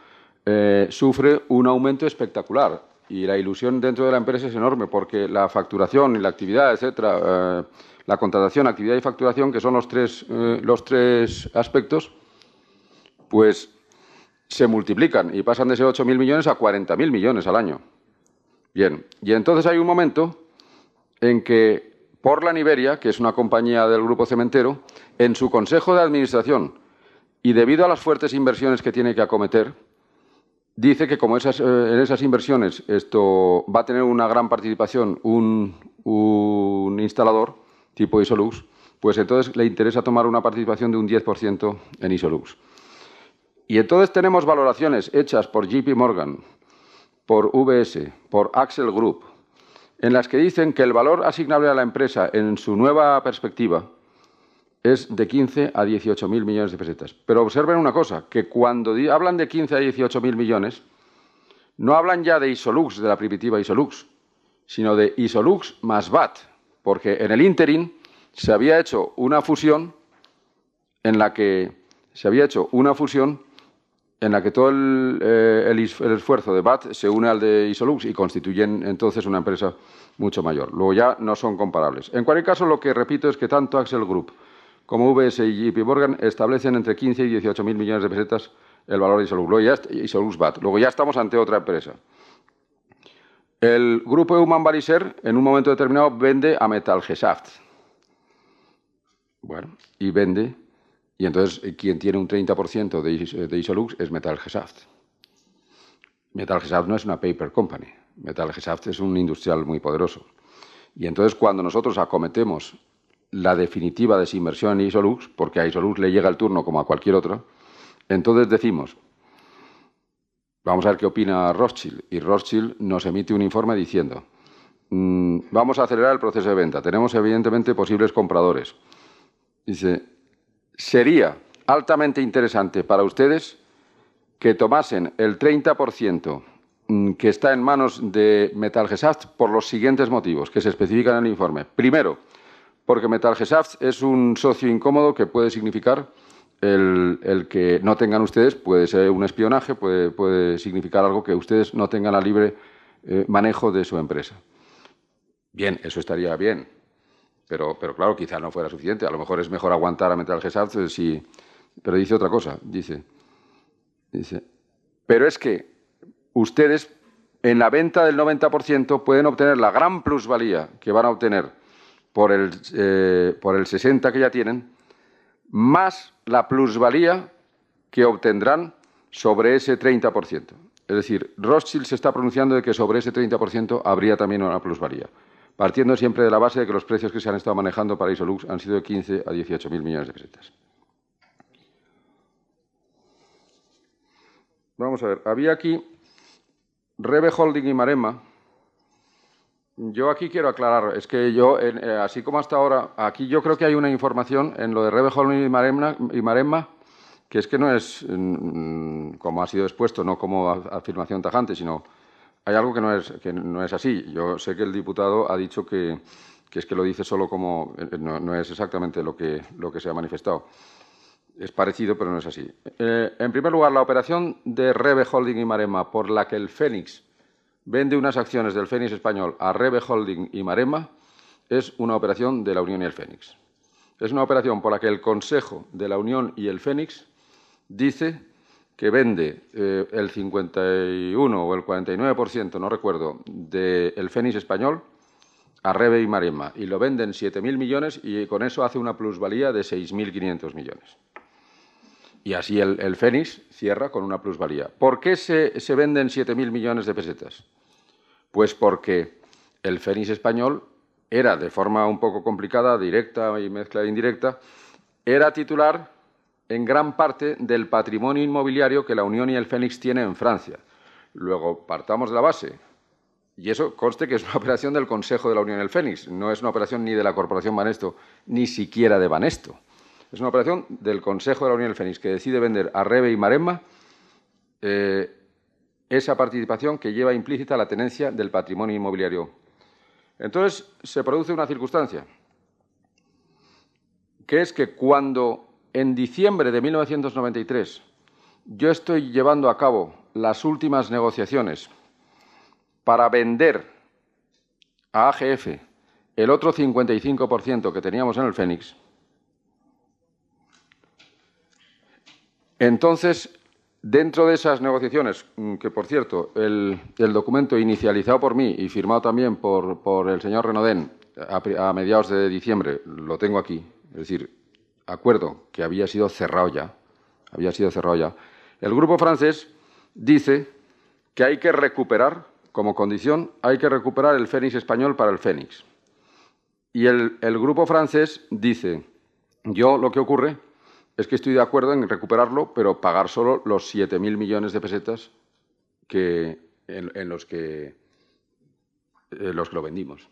sufre un aumento espectacular. Y la ilusión dentro de la empresa es enorme, porque la facturación y la actividad, etcétera, la contratación, actividad y facturación, que son los tres aspectos, pues se multiplican y pasan de ser 8.000 millones a 40.000 millones al año. Bien, y entonces hay un momento en que Portland Iberia, que es una compañía del grupo cementero, en su consejo de administración, y debido a las fuertes inversiones que tiene que acometer, dice que como en esas inversiones esto va a tener una gran participación un instalador tipo Isolux, pues entonces le interesa tomar una participación de un 10% en Isolux. Y entonces tenemos valoraciones hechas por JP Morgan, por UBS, por Axel Group, en las que dicen que el valor asignable a la empresa en su nueva perspectiva es de 15 a 18.000 millones de pesetas. Pero observen una cosa, que cuando hablan de 15 a 18.000 millones, no hablan ya de Isolux, de la primitiva Isolux, sino de Isolux más VAT, porque en el ínterin se había hecho una fusión en la que todo el esfuerzo de VAT se une al de Isolux y constituyen entonces una empresa mucho mayor. Luego ya no son comparables. En cualquier caso, lo que repito es que tanto Axel Group como UBS y JP Morgan establecen entre 15 y 18.000 millones de pesetas el valor de Isolux. Luego ya Isolux VAT. Luego ya estamos ante otra empresa. El grupo Eumann Baliser, en un momento determinado, vende a Metalgesellschaft. Bueno, y vende. Y entonces, quien tiene un 30% de Isolux es Metalgesellschaft. Metalgesellschaft no es una paper company. Metalgesellschaft es un industrial muy poderoso. Y entonces, cuando nosotros acometemos la definitiva desinversión en Isolux, porque a Isolux le llega el turno como a cualquier otro, entonces decimos, vamos a ver qué opina Rothschild. Y Rothschild nos emite un informe diciendo, vamos a acelerar el proceso de venta. Tenemos, evidentemente, posibles compradores. Dice, sería altamente interesante para ustedes que tomasen el 30% que está en manos de Metalgesellschaft por los siguientes motivos que se especifican en el informe. Primero, porque Metalgesellschaft es un socio incómodo que puede significar el que no tengan ustedes, puede ser un espionaje, puede significar algo que ustedes no tengan a libre manejo de su empresa. Bien, eso estaría bien, pero claro, quizá no fuera suficiente. A lo mejor es mejor aguantar a Metalgesellschaft pero dice otra cosa. Dice, pero es que ustedes en la venta del 90% pueden obtener la gran plusvalía que van a obtener por el 60% que ya tienen, más la plusvalía que obtendrán sobre ese 30%. Es decir, Rothschild se está pronunciando de que sobre ese 30% habría también una plusvalía, partiendo siempre de la base de que los precios que se han estado manejando para Isolux han sido de 15 a 18.000 millones de pesetas. Vamos a ver, había aquí Rebe Holding y Maremma. Yo aquí quiero aclarar, es que yo, así como hasta ahora, aquí yo creo que hay una información en lo de Rebe Holding y Maremma, que es que no es, como ha sido expuesto, no como afirmación tajante, sino hay algo que no es así. Yo sé que el diputado ha dicho que es que lo dice solo como, no es exactamente lo que se ha manifestado. Es parecido, pero no es así. En primer lugar, la operación de Rebe Holding y Maremma, por la que el Fénix vende unas acciones del Fénix español a Rebe Holding y Maremma, es una operación de la Unión y el Fénix. Es una operación por la que el Consejo de la Unión y el Fénix dice que vende el 51 o el 49%, no recuerdo, del Fénix español a Rebe y Maremma. Y lo venden 7.000 millones y con eso hace una plusvalía de 6.500 millones. Y así el Fénix cierra con una plusvalía. ¿Por qué se venden 7.000 millones de pesetas? Pues porque el Fénix español era, de forma un poco complicada, directa y mezcla indirecta, era titular en gran parte del patrimonio inmobiliario que la Unión y el Fénix tienen en Francia. Luego, partamos de la base. Y eso conste que es una operación del Consejo de la Unión y el Fénix. No es una operación ni de la Corporación Banesto, ni siquiera de Banesto. Es una operación del Consejo de la Unión y el Fénix, que decide vender a Rebe y Maremma esa participación que lleva implícita la tenencia del patrimonio inmobiliario. Entonces, se produce una circunstancia, que es que cuando en diciembre de 1993 yo estoy llevando a cabo las últimas negociaciones para vender a AGF el otro 55% que teníamos en el Fénix, entonces, dentro de esas negociaciones, que por cierto, el documento inicializado por mí y firmado también por el señor Renaudin a mediados de diciembre, lo tengo aquí, es decir, acuerdo que había sido cerrado ya, el grupo francés dice que hay que recuperar, como condición, hay que recuperar el Fénix español para el Fénix. Y el grupo francés dice, yo lo que ocurre es que estoy de acuerdo en recuperarlo, pero pagar solo los 7.000 millones de pesetas en los que lo vendimos.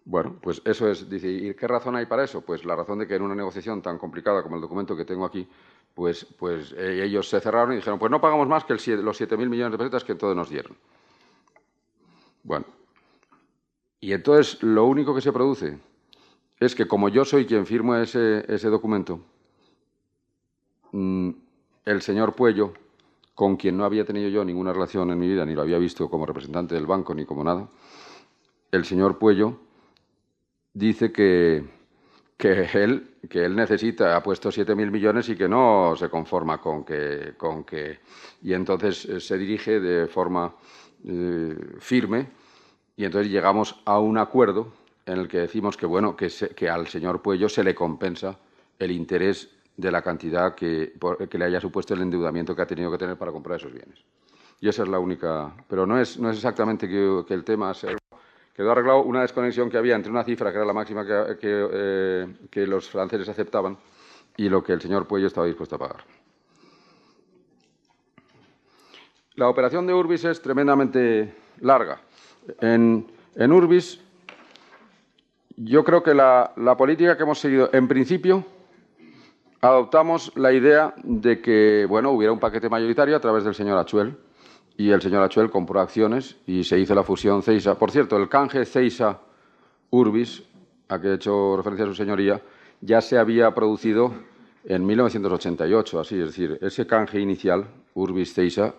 Bueno, pues eso es, dice, ¿y qué razón hay para eso? Pues la razón de que en una negociación tan complicada como el documento que tengo aquí, pues ellos se cerraron y dijeron, pues no pagamos más que los 7.000 millones de pesetas que entonces nos dieron. Bueno, y entonces lo único que se produce es que como yo soy quien firmo ese documento, el señor Puello, con quien no había tenido yo ninguna relación en mi vida, ni lo había visto como representante del banco ni como nada, el señor Puello dice que él necesita, ha puesto 7.000 millones y que no se conforma con que y entonces se dirige de forma firme y entonces llegamos a un acuerdo en el que decimos que, bueno, que al señor Puello se le compensa el interés de la cantidad que le haya supuesto el endeudamiento que ha tenido que tener para comprar esos bienes. Y esa es la única... Pero no es exactamente que el tema se... Quedó arreglado una desconexión que había entre una cifra, que era la máxima que los franceses aceptaban, y lo que el señor Puello estaba dispuesto a pagar. La operación de Urbis es tremendamente larga. En Urbis, yo creo que la política que hemos seguido, en principio, adoptamos la idea de que, bueno, hubiera un paquete mayoritario a través del señor Achuel, y el señor Achuel compró acciones y se hizo la fusión CEISA. Por cierto, el canje CEISA-Urbis, a que he hecho referencia a su señoría, ya se había producido en 1988, así, es decir, ese canje inicial, Urbis-CEISA,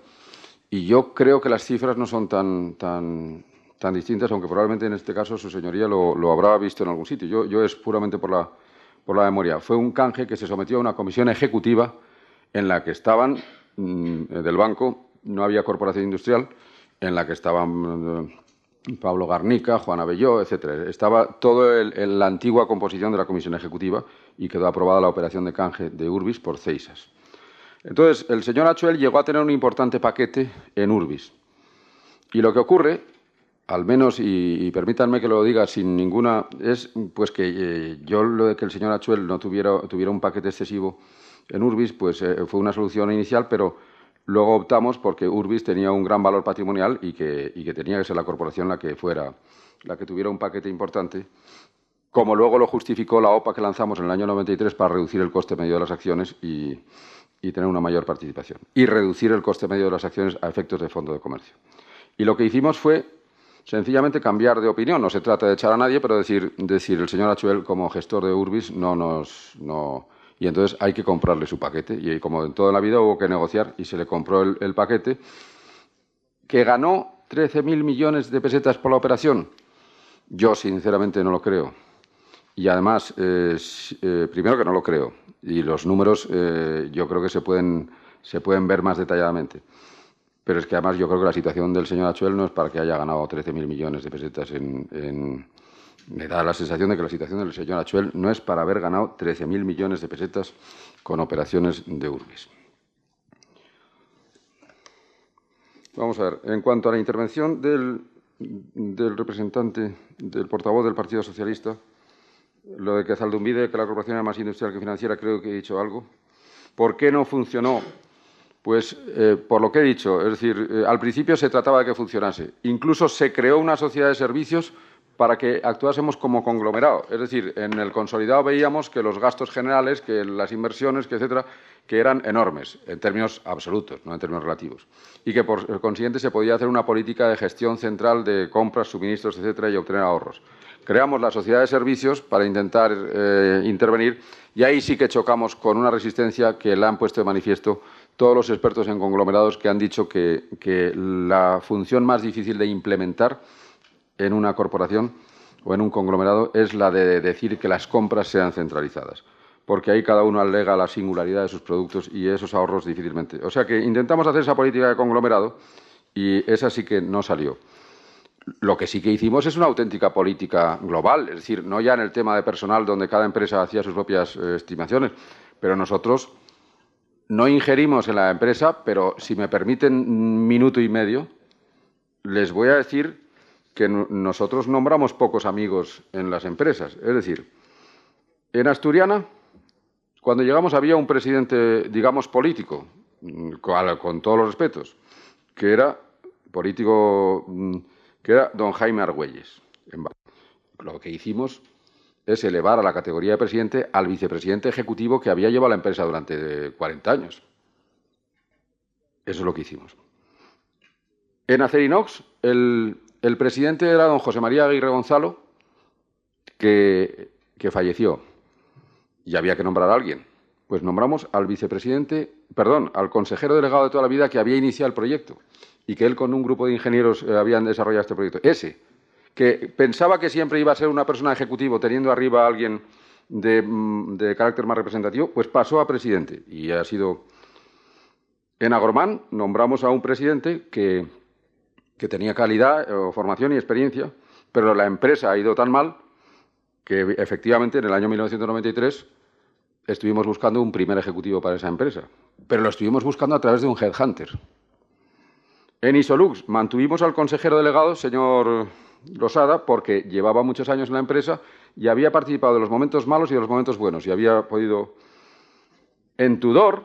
y yo creo que las cifras no son tan distintas, aunque probablemente en este caso su señoría lo habrá visto en algún sitio. Yo es puramente por la memoria. Fue un canje que se sometió a una comisión ejecutiva en la que estaban del banco. No había corporación industrial, en la que estaban Pablo Garnica, Juan Abelló, etcétera. Estaba toda la antigua composición de la comisión ejecutiva y quedó aprobada la operación de canje de Urbis por CEISAS. Entonces, el señor Achuel llegó a tener un importante paquete en Urbis. Y lo que ocurre, al menos, y permítanme que lo diga sin ninguna, es pues que yo lo de que el señor Achuel no tuviera un paquete excesivo en Urbis, pues fue una solución inicial, pero luego optamos porque Urbis tenía un gran valor patrimonial y que tenía que ser la corporación la que tuviera un paquete importante, como luego lo justificó la OPA que lanzamos en el año 93 para reducir el coste medio de las acciones y tener una mayor participación, y reducir el coste medio de las acciones a efectos de fondo de comercio. Y lo que hicimos fue sencillamente cambiar de opinión. No se trata de echar a nadie, pero decir el señor Achuel, como gestor de Urbis, y entonces hay que comprarle su paquete. Y como en toda la vida hubo que negociar y se le compró el paquete, que ganó 13.000 millones de pesetas por la operación. Yo, sinceramente, no lo creo. Y además, primero que no lo creo. Y los números yo creo que se pueden ver más detalladamente. Pero es que además yo creo que la situación del señor Achuel no es para que haya ganado 13.000 millones de pesetas me da la sensación de que la situación del señor Achuel no es para haber ganado 13.000 millones de pesetas con operaciones de Urbis. Vamos a ver, en cuanto a la intervención del representante, del portavoz del Partido Socialista, lo de que Zaldumbide, que la corporación era más industrial que financiera, creo que he dicho algo. ¿Por qué no funcionó? Pues por lo que he dicho, es decir, al principio se trataba de que funcionase. Incluso se creó una sociedad de servicios para que actuásemos como conglomerado. Es decir, en el consolidado veíamos que los gastos generales, que las inversiones, que etcétera, que eran enormes, en términos absolutos, no en términos relativos. Y que, por consiguiente, se podía hacer una política de gestión central de compras, suministros, etcétera, y obtener ahorros. Creamos la sociedad de servicios para intentar intervenir y ahí sí que chocamos con una resistencia que la han puesto de manifiesto todos los expertos en conglomerados, que han dicho que la función más difícil de implementar en una corporación o en un conglomerado es la de decir que las compras sean centralizadas, porque ahí cada uno alega la singularidad de sus productos y esos ahorros difícilmente. O sea que intentamos hacer esa política de conglomerado y esa sí que no salió. Lo que sí que hicimos es una auténtica política global, es decir, no ya en el tema de personal donde cada empresa hacía sus propias estimaciones, pero nosotros no ingerimos en la empresa, pero si me permiten un minuto y medio, les voy a decir que nosotros nombramos pocos amigos en las empresas. Es decir, en Asturiana, cuando llegamos había un presidente, digamos, político, con todos los respetos, que era político, que era don Jaime Argüelles. Lo que hicimos es elevar a la categoría de presidente al vicepresidente ejecutivo que había llevado la empresa durante 40 años. Eso es lo que hicimos. En Acerinox, el presidente era don José María Aguirre Gonzalo, que falleció, y había que nombrar a alguien. Pues nombramos al al consejero delegado de toda la vida que había iniciado el proyecto y que él con un grupo de ingenieros habían desarrollado este proyecto. Ese, que pensaba que siempre iba a ser una persona ejecutivo teniendo arriba a alguien de carácter más representativo, pues pasó a presidente y ha sido... En Agromán nombramos a un presidente que tenía calidad, formación y experiencia, pero la empresa ha ido tan mal que efectivamente en el año 1993 estuvimos buscando un primer ejecutivo para esa empresa, pero lo estuvimos buscando a través de un headhunter. En Isolux mantuvimos al consejero delegado, señor Losada, porque llevaba muchos años en la empresa y había participado de los momentos malos y de los momentos buenos y había podido... En Tudor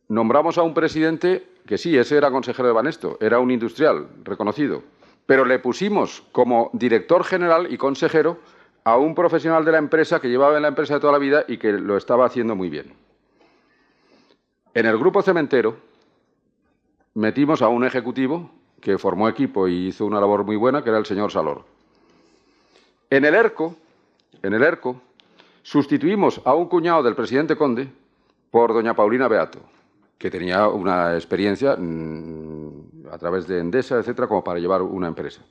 nombramos a un presidente que sí, ese era consejero de Banesto, era un industrial reconocido, pero le pusimos como director general y consejero a un profesional de la empresa que llevaba en la empresa de toda la vida y que lo estaba haciendo muy bien. En el grupo cementero metimos a un ejecutivo que formó equipo y hizo una labor muy buena, que era el señor Salor. En el ERCO, sustituimos a un cuñado del presidente Conde por doña Paulina Beato, que tenía una experiencia a través de Endesa, etcétera, como para llevar una empresa.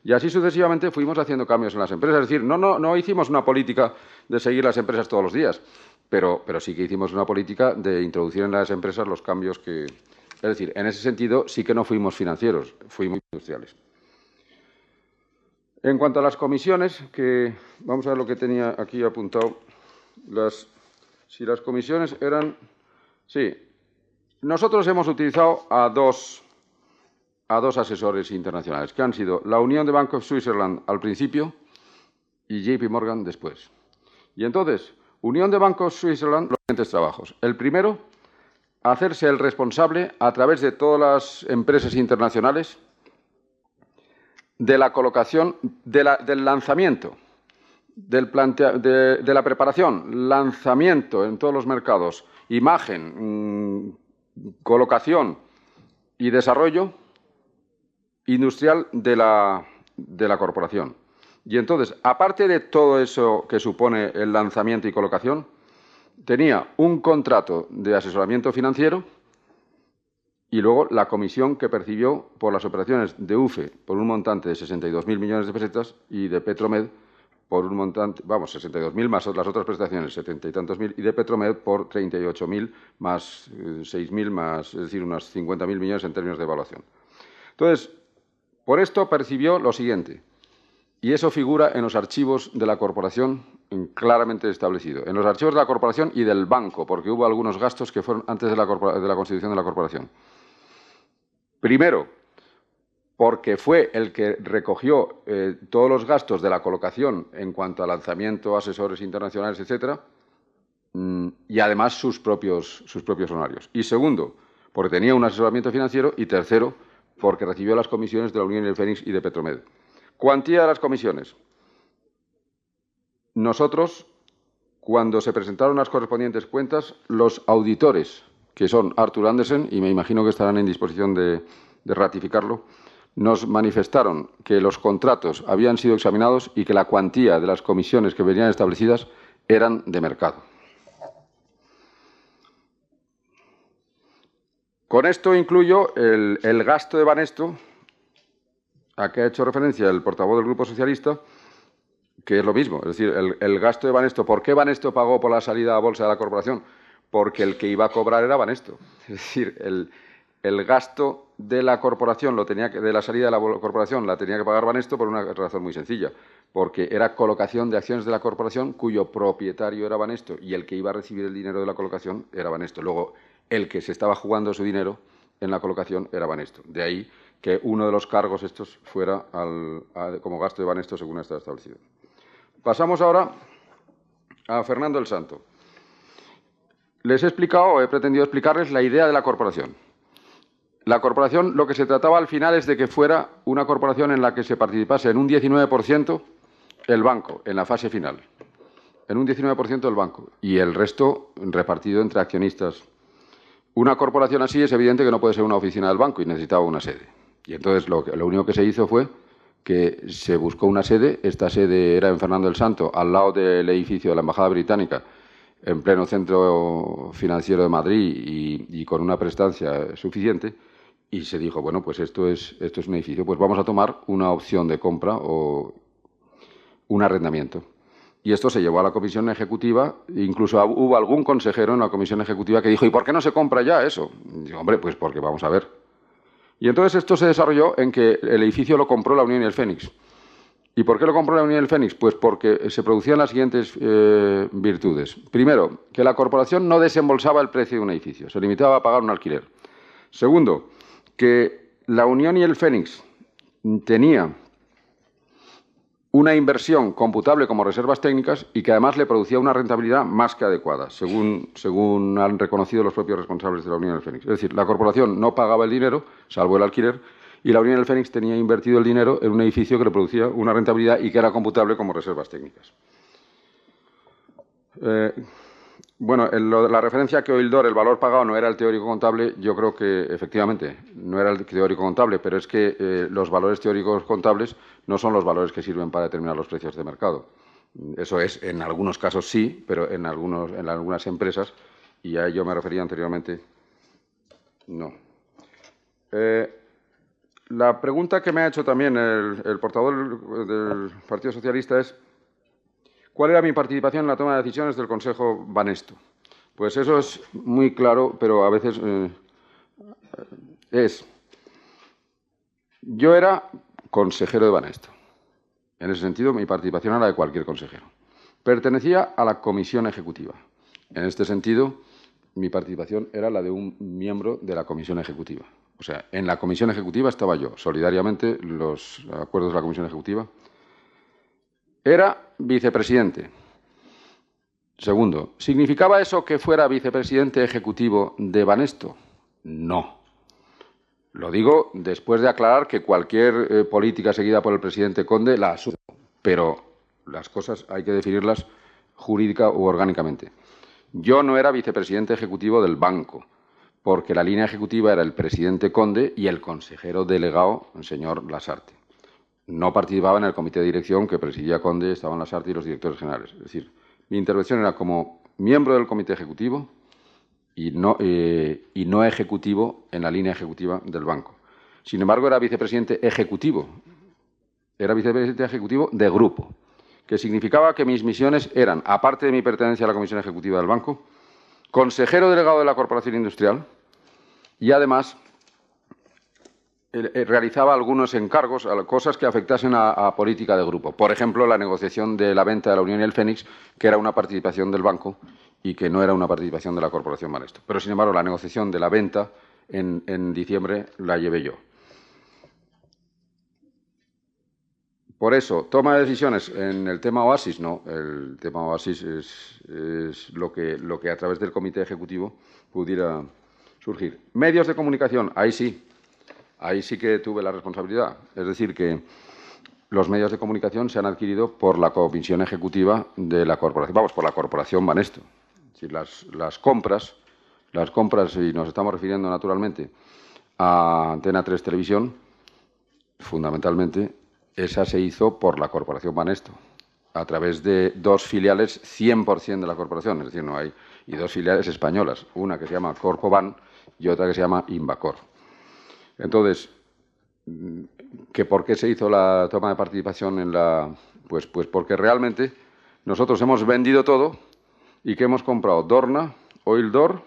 Y así sucesivamente fuimos haciendo cambios en las empresas. Es decir, no hicimos una política de seguir las empresas todos los días, pero sí que hicimos una política de introducir en las empresas los cambios que... Es decir, en ese sentido sí que no fuimos financieros, fuimos industriales. En cuanto a las comisiones, que vamos a ver lo que tenía aquí apuntado. Si las comisiones eran... Sí, nosotros hemos utilizado a dos asesores internacionales, que han sido la Unión de Bank of Switzerland al principio y JP Morgan después. Y entonces, Unión de Bank of Switzerland, los siguientes trabajos. El primero, hacerse el responsable a través de todas las empresas internacionales de la colocación, del lanzamiento, de la preparación, lanzamiento en todos los mercados, imagen, colocación y desarrollo industrial de la corporación. Y entonces, aparte de todo eso que supone el lanzamiento y colocación, tenía un contrato de asesoramiento financiero y luego la comisión que percibió por las operaciones de UFE por un montante de 62.000 millones de pesetas y de Petromed por un montante, 62.000 más las otras prestaciones, 70 y tantos mil, y de Petromed por 38.000 más 6.000 más, es decir, unos 50.000 millones en términos de evaluación. Entonces, por esto percibió lo siguiente, y eso figura en los archivos de la corporación claramente establecido, en los archivos de la corporación y del banco, porque hubo algunos gastos que fueron antes de la constitución de la corporación. Primero, porque fue el que recogió todos los gastos de la colocación en cuanto a lanzamiento, asesores internacionales, etcétera, y además sus propios honorarios. Y segundo, porque tenía un asesoramiento financiero. Y tercero, porque recibió las comisiones de la Unión y el Fénix y de Petromed. Cuantía de las comisiones. Nosotros, cuando se presentaron las correspondientes cuentas, los auditores, que son Arthur Andersen, y me imagino que estarán en disposición de ratificarlo, nos manifestaron que los contratos habían sido examinados y que la cuantía de las comisiones que venían establecidas eran de mercado. Con esto incluyo el gasto de Banesto, a que ha hecho referencia el portavoz del Grupo Socialista, que es lo mismo. Es decir, el gasto de Banesto. ¿Por qué Banesto pagó por la salida a bolsa de la corporación? Porque el que iba a cobrar era Banesto. Es decir, el gasto de la corporación, de la salida de la corporación, la tenía que pagar Banesto por una razón muy sencilla. Porque era colocación de acciones de la corporación cuyo propietario era Banesto y el que iba a recibir el dinero de la colocación era Banesto. Luego, el que se estaba jugando su dinero en la colocación era Banesto. De ahí que uno de los cargos estos fuera como gasto de Banesto según está establecido. Pasamos ahora a Fernando el Santo. Les he explicado, o he pretendido explicarles, la idea de la corporación. La corporación, lo que se trataba al final es de que fuera una corporación en la que se participase en un 19% el banco, en la fase final. En un 19% el banco y el resto repartido entre accionistas. Una corporación así es evidente que no puede ser una oficina del banco y necesitaba una sede. Y entonces lo único que se hizo fue que se buscó una sede. Esta sede era en Fernando el Santo, al lado del edificio de la Embajada Británica, en pleno centro financiero de Madrid y con una prestancia suficiente. Y se dijo, bueno, pues esto es un edificio, pues vamos a tomar una opción de compra o un arrendamiento. Y esto se llevó a la comisión ejecutiva, incluso hubo algún consejero en la comisión ejecutiva que dijo, ¿y por qué no se compra ya eso? Y digo, hombre, pues porque vamos a ver. Y entonces esto se desarrolló en que el edificio lo compró la Unión y el Fénix. ¿Y por qué lo compró la Unión y el Fénix? Pues porque se producían las siguientes virtudes. Primero, que la corporación no desembolsaba el precio de un edificio, se limitaba a pagar un alquiler. Segundo, que la Unión y el Fénix tenía una inversión computable como reservas técnicas y que además le producía una rentabilidad más que adecuada, según han reconocido los propios responsables de la Unión del Fénix. Es decir, la corporación no pagaba el dinero, salvo el alquiler, y la Unión del Fénix tenía invertido el dinero en un edificio que le producía una rentabilidad y que era computable como reservas técnicas. Bueno, la referencia a que Oildor, el valor pagado, no era el teórico contable, yo creo que efectivamente no era el teórico contable, pero es que los valores teóricos contables no son los valores que sirven para determinar los precios de mercado. Eso es, en algunos casos sí, pero en algunas empresas, y a ello me refería anteriormente, no. La pregunta que me ha hecho también el portavoz del Partido Socialista es ¿cuál era mi participación en la toma de decisiones del Consejo Banesto? Pues eso es muy claro, pero a veces yo era consejero de Banesto. En ese sentido, mi participación era la de cualquier consejero. Pertenecía a la comisión ejecutiva. En este sentido, mi participación era la de un miembro de la comisión ejecutiva. O sea, en la comisión ejecutiva estaba yo, solidariamente, los acuerdos de la comisión ejecutiva. Era vicepresidente. Segundo, ¿significaba eso que fuera vicepresidente ejecutivo de Banesto? No. Lo digo después de aclarar que cualquier política seguida por el presidente Conde la asumo, pero las cosas hay que definirlas jurídica u orgánicamente. Yo no era vicepresidente ejecutivo del banco, porque la línea ejecutiva era el presidente Conde y el consejero delegado, el señor Lasarte. No participaba en el comité de dirección que presidía Conde, estaban Lasarte y los directores generales. Es decir, mi intervención era como miembro del comité ejecutivo y no ejecutivo en la línea ejecutiva del banco. Sin embargo, era vicepresidente ejecutivo. Era vicepresidente ejecutivo de grupo, que significaba que mis misiones eran, aparte de mi pertenencia a la comisión ejecutiva del banco, consejero delegado de la Corporación Industrial y, además, realizaba algunos encargos, cosas que afectasen a política de grupo. Por ejemplo, la negociación de la venta de la Unión y el Fénix, que era una participación del banco y que no era una participación de la Corporación Banesto. Pero, sin embargo, la negociación de la venta en diciembre la llevé yo. Por eso, toma de decisiones en el tema Oasis, no. El tema Oasis es lo que a través del comité ejecutivo pudiera surgir. Medios de comunicación, ahí sí que tuve la responsabilidad. Es decir, que los medios de comunicación se han adquirido por la comisión ejecutiva de la corporación, vamos, por la corporación Banesto. Es decir, las compras, y nos estamos refiriendo naturalmente a Antena 3 Televisión, fundamentalmente, esa se hizo por la corporación Banesto, a través de dos filiales 100% de la corporación, es decir, y dos filiales españolas, una que se llama Corpoban y otra que se llama Invacor. Entonces, ¿que por qué se hizo la toma de participación en la...? Pues porque realmente nosotros hemos vendido todo y que hemos comprado Dorna, Oildor,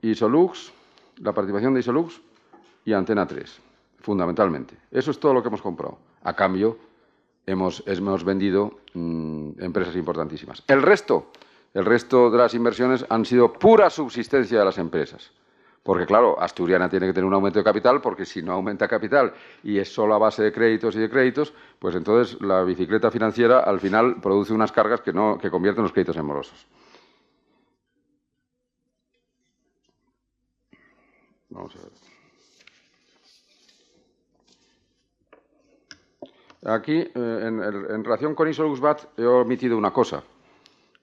Isolux, la participación de Isolux y Antena 3, fundamentalmente. Eso es todo lo que hemos comprado. A cambio, hemos vendido empresas importantísimas. El resto de las inversiones han sido pura subsistencia de las empresas. Porque, claro, Asturiana tiene que tener un aumento de capital, porque si no aumenta capital y es solo a base de créditos y de créditos, pues entonces la bicicleta financiera al final produce unas cargas que convierten los créditos en morosos. Vamos a ver. Aquí, en relación con Isolux-Bat, he omitido una cosa.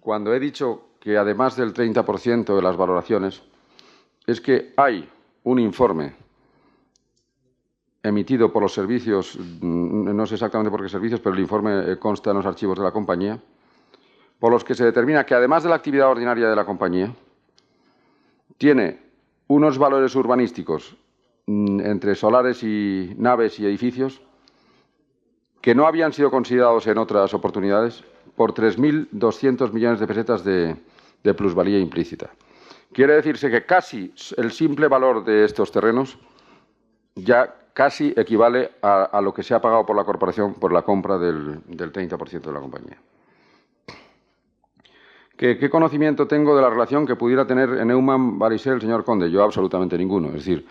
Cuando he dicho que además del 30% de las valoraciones, es que hay un informe emitido por los servicios, no sé exactamente por qué servicios, pero el informe consta en los archivos de la compañía, por los que se determina que además de la actividad ordinaria de la compañía, tiene unos valores urbanísticos entre solares y naves y edificios que no habían sido considerados en otras oportunidades por 3.200 millones de pesetas de plusvalía implícita. Quiere decirse que casi el simple valor de estos terrenos ya casi equivale a lo que se ha pagado por la corporación por la compra del 30% de la compañía. ¿Qué conocimiento tengo de la relación que pudiera tener en Neumann Barisel el señor Conde? Yo absolutamente ninguno. Es decir,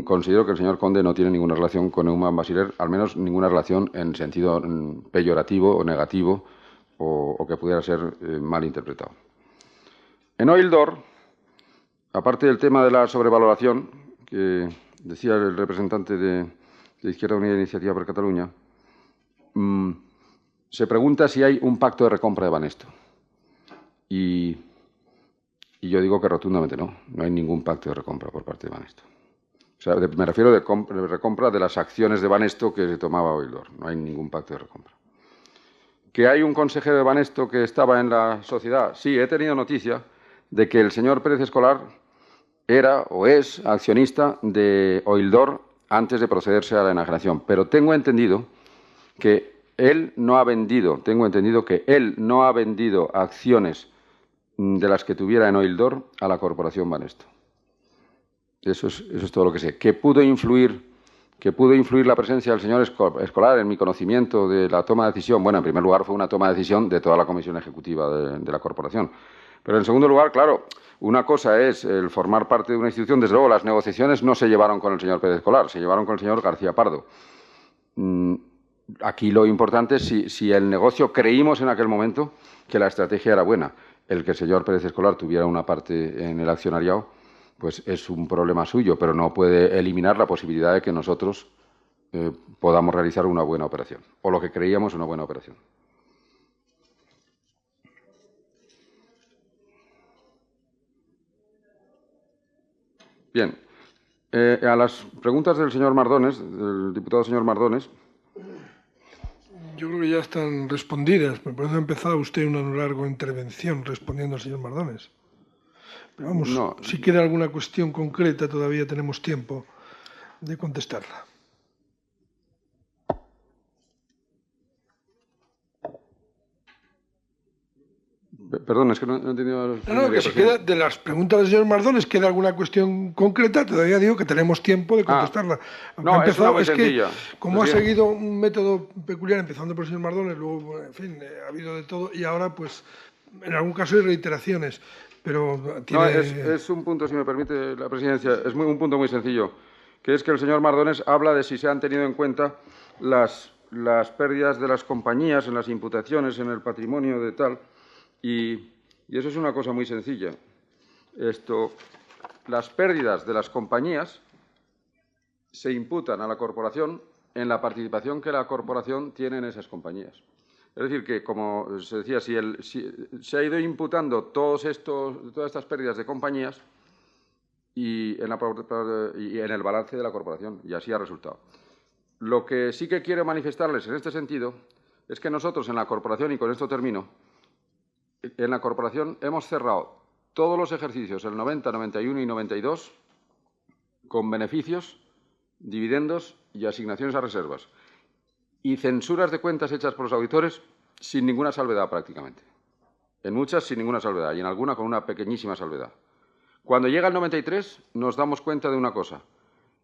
considero que el señor Conde no tiene ninguna relación con Neumann Barisel, al menos ninguna relación en sentido peyorativo o negativo o que pudiera ser mal interpretado. En Oildor, aparte del tema de la sobrevaloración, que decía el representante de Izquierda Unida e Iniciativa per Cataluña, se pregunta si hay un pacto de recompra de Banesto. Y yo digo que rotundamente no hay ningún pacto de recompra por parte de Banesto. O sea, me refiero de recompra de las acciones de Banesto que se tomaba Oildor. No hay ningún pacto de recompra. ¿Que hay un consejero de Banesto que estaba en la sociedad? Sí, he tenido noticia de que el señor Pérez Escolar era o es accionista de Oildor antes de procederse a la enajenación. Pero tengo entendido que él no ha vendido acciones de las que tuviera en Oildor a la corporación Banesto. Eso es todo lo que sé. Que pudo influir la presencia del señor Escolar en mi conocimiento de la toma de decisión. Bueno, en primer lugar fue una toma de decisión de toda la comisión ejecutiva de la corporación. Pero en segundo lugar, claro, una cosa es el formar parte de una institución. Desde luego, las negociaciones no se llevaron con el señor Pérez Escolar, se llevaron con el señor García Pardo. Aquí lo importante es si el negocio creímos en aquel momento que la estrategia era buena. El que el señor Pérez Escolar tuviera una parte en el accionariado, pues es un problema suyo, pero no puede eliminar la posibilidad de que nosotros podamos realizar una buena operación, o lo que creíamos una buena operación. Bien, a las preguntas del señor Mardones, del diputado señor Mardones. Yo creo que ya están respondidas. Por eso ha empezado usted una larga intervención respondiendo al señor Mardones. Pero vamos, no, si queda alguna cuestión concreta, todavía tenemos tiempo de contestarla. Perdón, es que no he entendido. No, que si queda de las preguntas del señor Mardones, queda alguna cuestión concreta, todavía digo que tenemos tiempo de contestarla. No, es que, como ha seguido un método peculiar, empezando por el señor Mardones, luego, en fin, ha habido de todo, y ahora, pues, en algún caso hay reiteraciones. Pero tiene... No, es un punto, si me permite la presidencia, es un punto muy sencillo, que es que el señor Mardones habla de si se han tenido en cuenta las pérdidas de las compañías en las imputaciones, en el patrimonio de tal, y eso es una cosa muy sencilla. Las pérdidas de las compañías se imputan a la corporación en la participación que la corporación tiene en esas compañías. Es decir, que, como se decía, si se ha ido imputando todas estas pérdidas de compañías y en el balance de la corporación, y así ha resultado. Lo que sí que quiero manifestarles en este sentido es que nosotros en la corporación, y con esto termino, en la corporación hemos cerrado todos los ejercicios, el 90, 91 y 92, con beneficios, dividendos y asignaciones a reservas. Y censuras de cuentas hechas por los auditores sin ninguna salvedad prácticamente. En muchas sin ninguna salvedad y en alguna con una pequeñísima salvedad. Cuando llega el 93 nos damos cuenta de una cosa,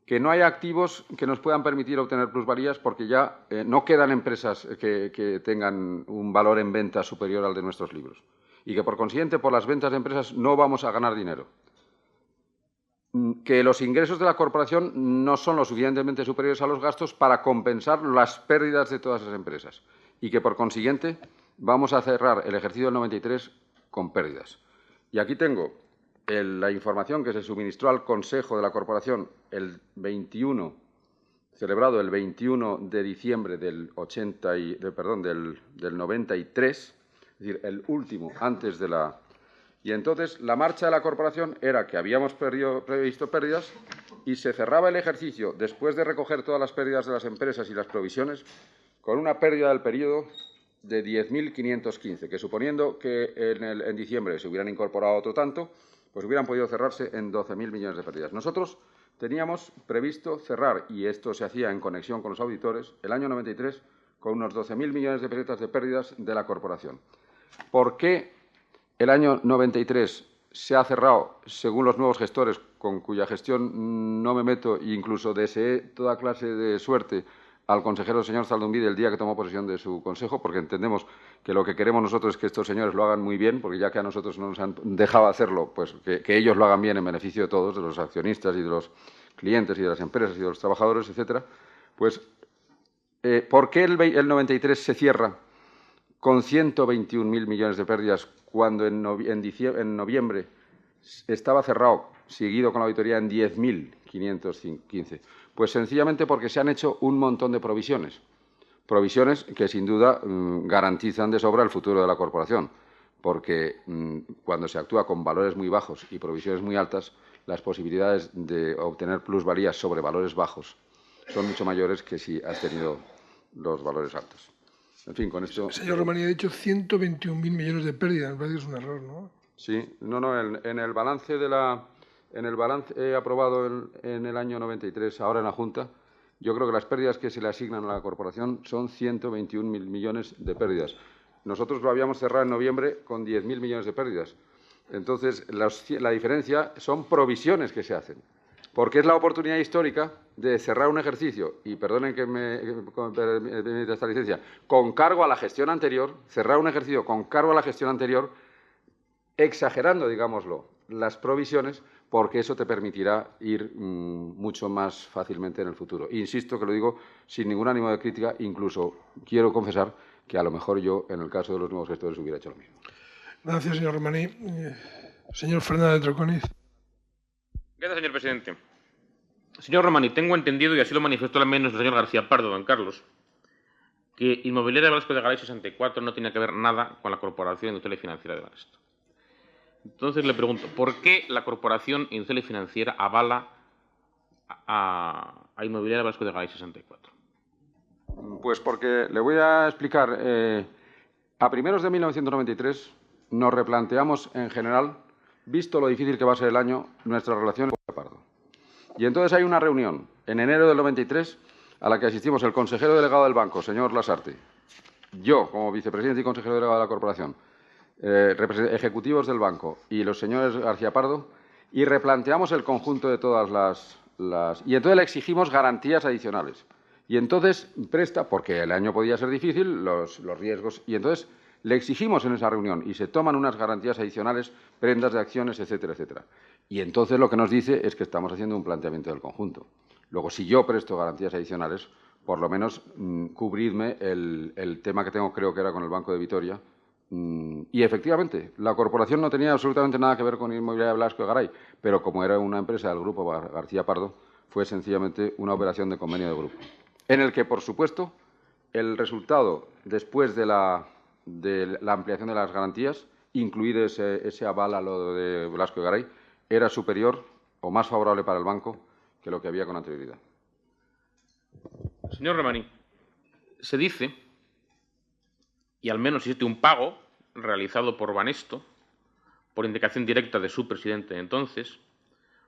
que no hay activos que nos puedan permitir obtener plusvalías porque ya no quedan empresas que tengan un valor en venta superior al de nuestros libros. Y que, por consiguiente, por las ventas de empresas no vamos a ganar dinero. que los ingresos de la corporación no son lo suficientemente superiores a los gastos para compensar las pérdidas de todas esas empresas y que, por consiguiente, vamos a cerrar el ejercicio del 93 con pérdidas. Y aquí tengo la información que se suministró al Consejo de la Corporación celebrado el 21 de diciembre del 93, es decir, el último antes de la... Y entonces la marcha de la corporación era que habíamos previsto pérdidas y se cerraba el ejercicio, después de recoger todas las pérdidas de las empresas y las provisiones, con una pérdida del periodo de 10.515, que suponiendo que en diciembre se hubieran incorporado otro tanto, pues hubieran podido cerrarse en 12.000 millones de pérdidas. Nosotros teníamos previsto cerrar, y esto se hacía en conexión con los auditores, el año 93 con unos 12.000 millones de pesetas de pérdidas de la corporación. ¿Por qué el año 93 se ha cerrado, según los nuevos gestores, con cuya gestión no me meto, e incluso deseé toda clase de suerte al consejero señor Zaldumbide el día que tomó posesión de su consejo, porque entendemos que lo que queremos nosotros es que estos señores lo hagan muy bien, porque ya que a nosotros no nos han dejado hacerlo, pues que ellos lo hagan bien en beneficio de todos, de los accionistas y de los clientes y de las empresas y de los trabajadores, etcétera. Pues, ¿por qué el 93 se cierra con 121.000 millones de pérdidas cuando en noviembre estaba cerrado, seguido con la auditoría, en 10.515? Pues sencillamente porque se han hecho un montón de provisiones. Provisiones que, sin duda, garantizan de sobra el futuro de la corporación, porque cuando se actúa con valores muy bajos y provisiones muy altas, las posibilidades de obtener plusvalías sobre valores bajos son mucho mayores que si has tenido los valores altos. En fin, con esto... Señor Romaní, ha dicho 121.000 millones de pérdidas. Me parece que es un error, ¿no? Sí, no, en el balance aprobado en el año 93, ahora en la Junta, yo creo que las pérdidas que se le asignan a la corporación son 121.000 millones de pérdidas. Nosotros lo habíamos cerrado en noviembre con 10.000 millones de pérdidas. Entonces, la diferencia son provisiones que se hacen, porque es la oportunidad histórica de cerrar un ejercicio, y perdonen que me permita esta licencia, con cargo a la gestión anterior, cerrar un ejercicio con cargo a la gestión anterior, exagerando, digámoslo, las provisiones, porque eso te permitirá ir mucho más fácilmente en el futuro. Insisto que lo digo sin ningún ánimo de crítica, incluso quiero confesar que a lo mejor yo, en el caso de los nuevos gestores, hubiera hecho lo mismo. Gracias, señor Romaní. Señor Fernández Troconiz. Gracias, señor presidente. Señor Romaní, tengo entendido, y así lo manifestó al menos el señor García Pardo, don Carlos, que Inmobiliaria Velasco de Garay 64 no tenía que ver nada con la Corporación Industrial y Financiera de Banesto. Entonces le pregunto, ¿por qué la Corporación Industrial y Financiera avala a Inmobiliaria Velasco de Garay 64? Pues porque le voy a explicar. A primeros de 1993 nos replanteamos en general, visto lo difícil que va a ser el año, nuestra relación con García Pardo. Y entonces hay una reunión en enero del 93 a la que asistimos el consejero delegado del banco, señor Lasarte, yo como vicepresidente y consejero delegado de la corporación, ejecutivos del banco y los señores García Pardo, y replanteamos el conjunto de todas las... Y entonces le exigimos garantías adicionales. Y entonces presta, porque el año podía ser difícil, los riesgos, y entonces le exigimos en esa reunión y se toman unas garantías adicionales, prendas de acciones, etcétera, etcétera. Y entonces lo que nos dice es que estamos haciendo un planteamiento del conjunto. Luego, si yo presto garantías adicionales, por lo menos cubridme el tema que tengo, creo que era con el Banco de Vitoria. Y efectivamente, la corporación no tenía absolutamente nada que ver con Inmobiliaria Velasco de Garay, pero como era una empresa del grupo García Pardo, fue sencillamente una operación de convenio de grupo, en el que, por supuesto, el resultado, después de la ampliación de las garantías, incluido ese aval a lo de Velasco de Garay, era superior o más favorable para el banco que lo que había con anterioridad. Señor Romaní, se dice, y al menos existe un pago realizado por Banesto, por indicación directa de su presidente de entonces,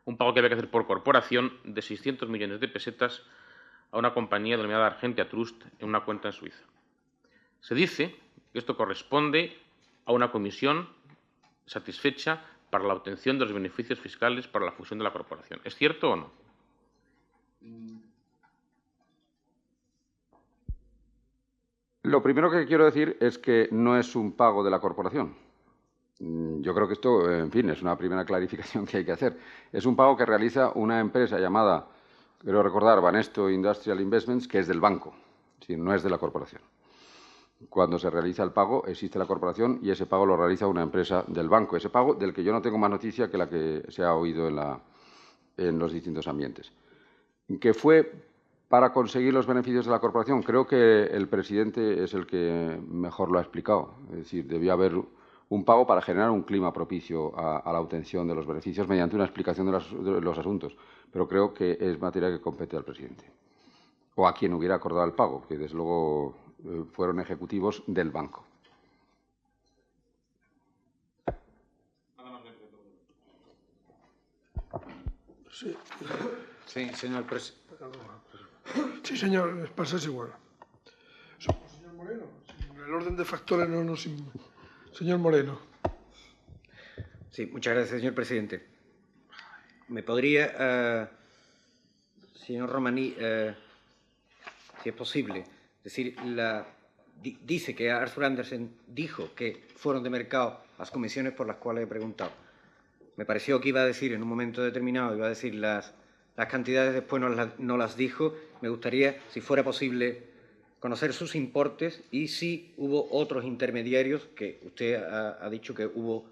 un pago que había que hacer por corporación de 600 millones de pesetas a una compañía denominada Argentia Trust en una cuenta en Suiza. Se dice que esto corresponde a una comisión satisfecha para la obtención de los beneficios fiscales para la fusión de la corporación. ¿Es cierto o no? Lo primero que quiero decir es que no es un pago de la corporación. Yo creo que esto, en fin, es una primera clarificación que hay que hacer. Es un pago que realiza una empresa llamada, quiero recordar, Banesto Industrial Investments, que es del banco, no es de la corporación. Cuando se realiza el pago, existe la corporación y ese pago lo realiza una empresa del banco. Ese pago del que yo no tengo más noticia que la que se ha oído en los distintos ambientes. ¿Que fue para conseguir los beneficios de la corporación? Creo que el presidente es el que mejor lo ha explicado. Es decir, debía haber un pago para generar un clima propicio a la obtención de los beneficios mediante una explicación de los asuntos. Pero creo que es materia que compete al presidente. O a quien hubiera acordado el pago, que desde luego fueron ejecutivos del banco. Sí, señor presidente. Sí, señor, pasa igual. Señor Moreno, el orden de factores no nos... Señor Moreno. Sí, muchas gracias, señor presidente. ¿Me podría, señor Romaní, si es posible, decir, dice que Arthur Andersen dijo que fueron de mercado las comisiones por las cuales he preguntado? Me pareció que iba a decir en un momento determinado, iba a decir las cantidades, después no las dijo. Me gustaría, si fuera posible, conocer sus importes y si hubo otros intermediarios, que usted ha dicho que hubo,